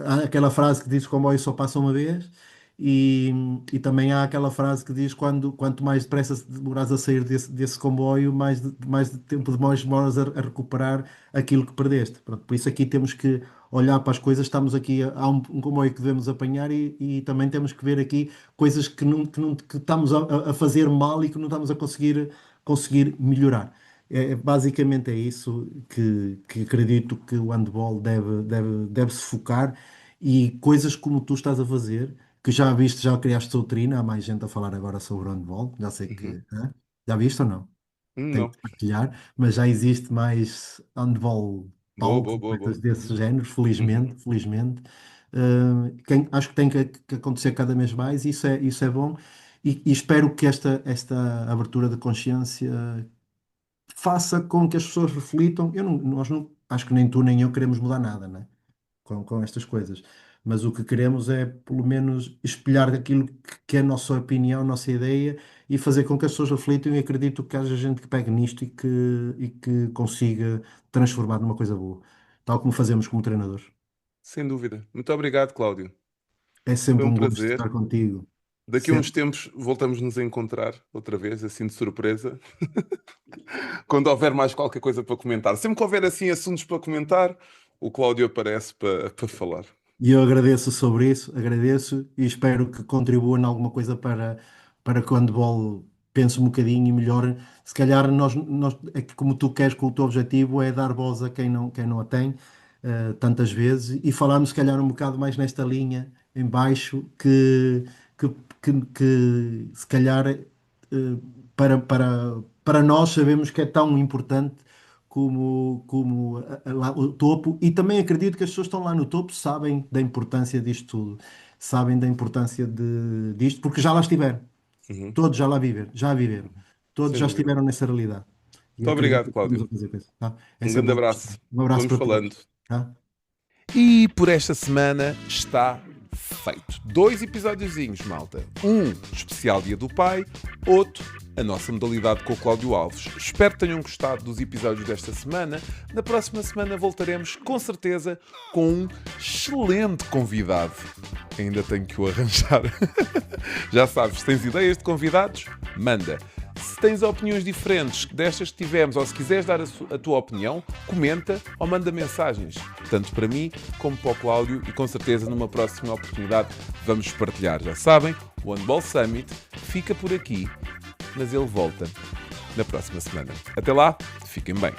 há aquela frase que diz que os comboios só passam uma vez, e, e também há aquela frase que diz: quanto mais depressa demorares a sair desse comboio, mais de tempo demoras a recuperar aquilo que perdeste. Pronto, por isso aqui temos que olhar para as coisas, estamos aqui, há um comboio que devemos apanhar, e também temos que ver aqui coisas que estamos a fazer mal e que não estamos a conseguir melhorar. Basicamente é isso que acredito que o handball deve se focar, e coisas como tu estás a fazer, que já viste, já criaste doutrina, há mais gente a falar agora sobre o handball, já sei que, Uhum. já viste ou não? Tenho Não. que partilhar, mas já existe mais handball Boa, talks boa, e boa, coisas boa. desse Uhum. género, Uhum. felizmente. Acho que tem que acontecer cada vez mais, e isso é bom, e espero que esta abertura de consciência faça com que as pessoas reflitam. Nós não, acho que nem tu nem eu queremos mudar nada, né? Com estas coisas. Mas o que queremos é, pelo menos, espelhar aquilo que é a nossa opinião, a nossa ideia, e fazer com que as pessoas reflitam, e acredito que haja gente que pegue nisto e que consiga transformar numa coisa boa, tal como fazemos como treinadores. Sem dúvida. Muito obrigado, Cláudio. É Foi sempre um um gosto prazer. estar contigo. Daqui a uns Sempre. tempos voltamos-nos a encontrar outra vez, assim de surpresa. Quando houver mais qualquer coisa para comentar. Sempre que houver assim assuntos para comentar, o Cláudio aparece para falar. E eu agradeço sobre isso, agradeço, e espero que contribua em alguma coisa para que o handball pense um bocadinho e melhore. Se calhar é que, como tu queres, que o teu objetivo é dar voz a quem não a tem, tantas vezes, e falarmos se calhar um bocado mais nesta linha em baixo, que, que se calhar, para nós, sabemos que é tão importante como lá o topo, e também acredito que as pessoas que estão lá no topo sabem da importância disto tudo, sabem da importância disto, porque já lá estiveram, Uhum. todos já viveram, todos Sem já dúvida. estiveram nessa realidade, e Muito acredito obrigado, que estamos Cláudio. a fazer isso, tá? É Um sempre grande um gosto. abraço. Um abraço Vamos para todos, falando. tá? E por esta semana está feito. 2 episódiozinhos, malta. Um especial Dia do Pai, outro a nossa modalidade com o Cláudio Alves. Espero que tenham gostado dos episódios desta semana. Na próxima semana voltaremos, com certeza, com um excelente convidado. Ainda tenho que o arranjar. Já sabes, se tens ideias de convidados, manda. Se tens opiniões diferentes destas que tivemos, ou se quiseres dar a tua opinião, comenta ou manda mensagens, tanto para mim como para o Cláudio, e com certeza numa próxima oportunidade vamos partilhar. Já sabem, o Handball Summit fica por aqui, mas ele volta na próxima semana. Até lá, fiquem bem.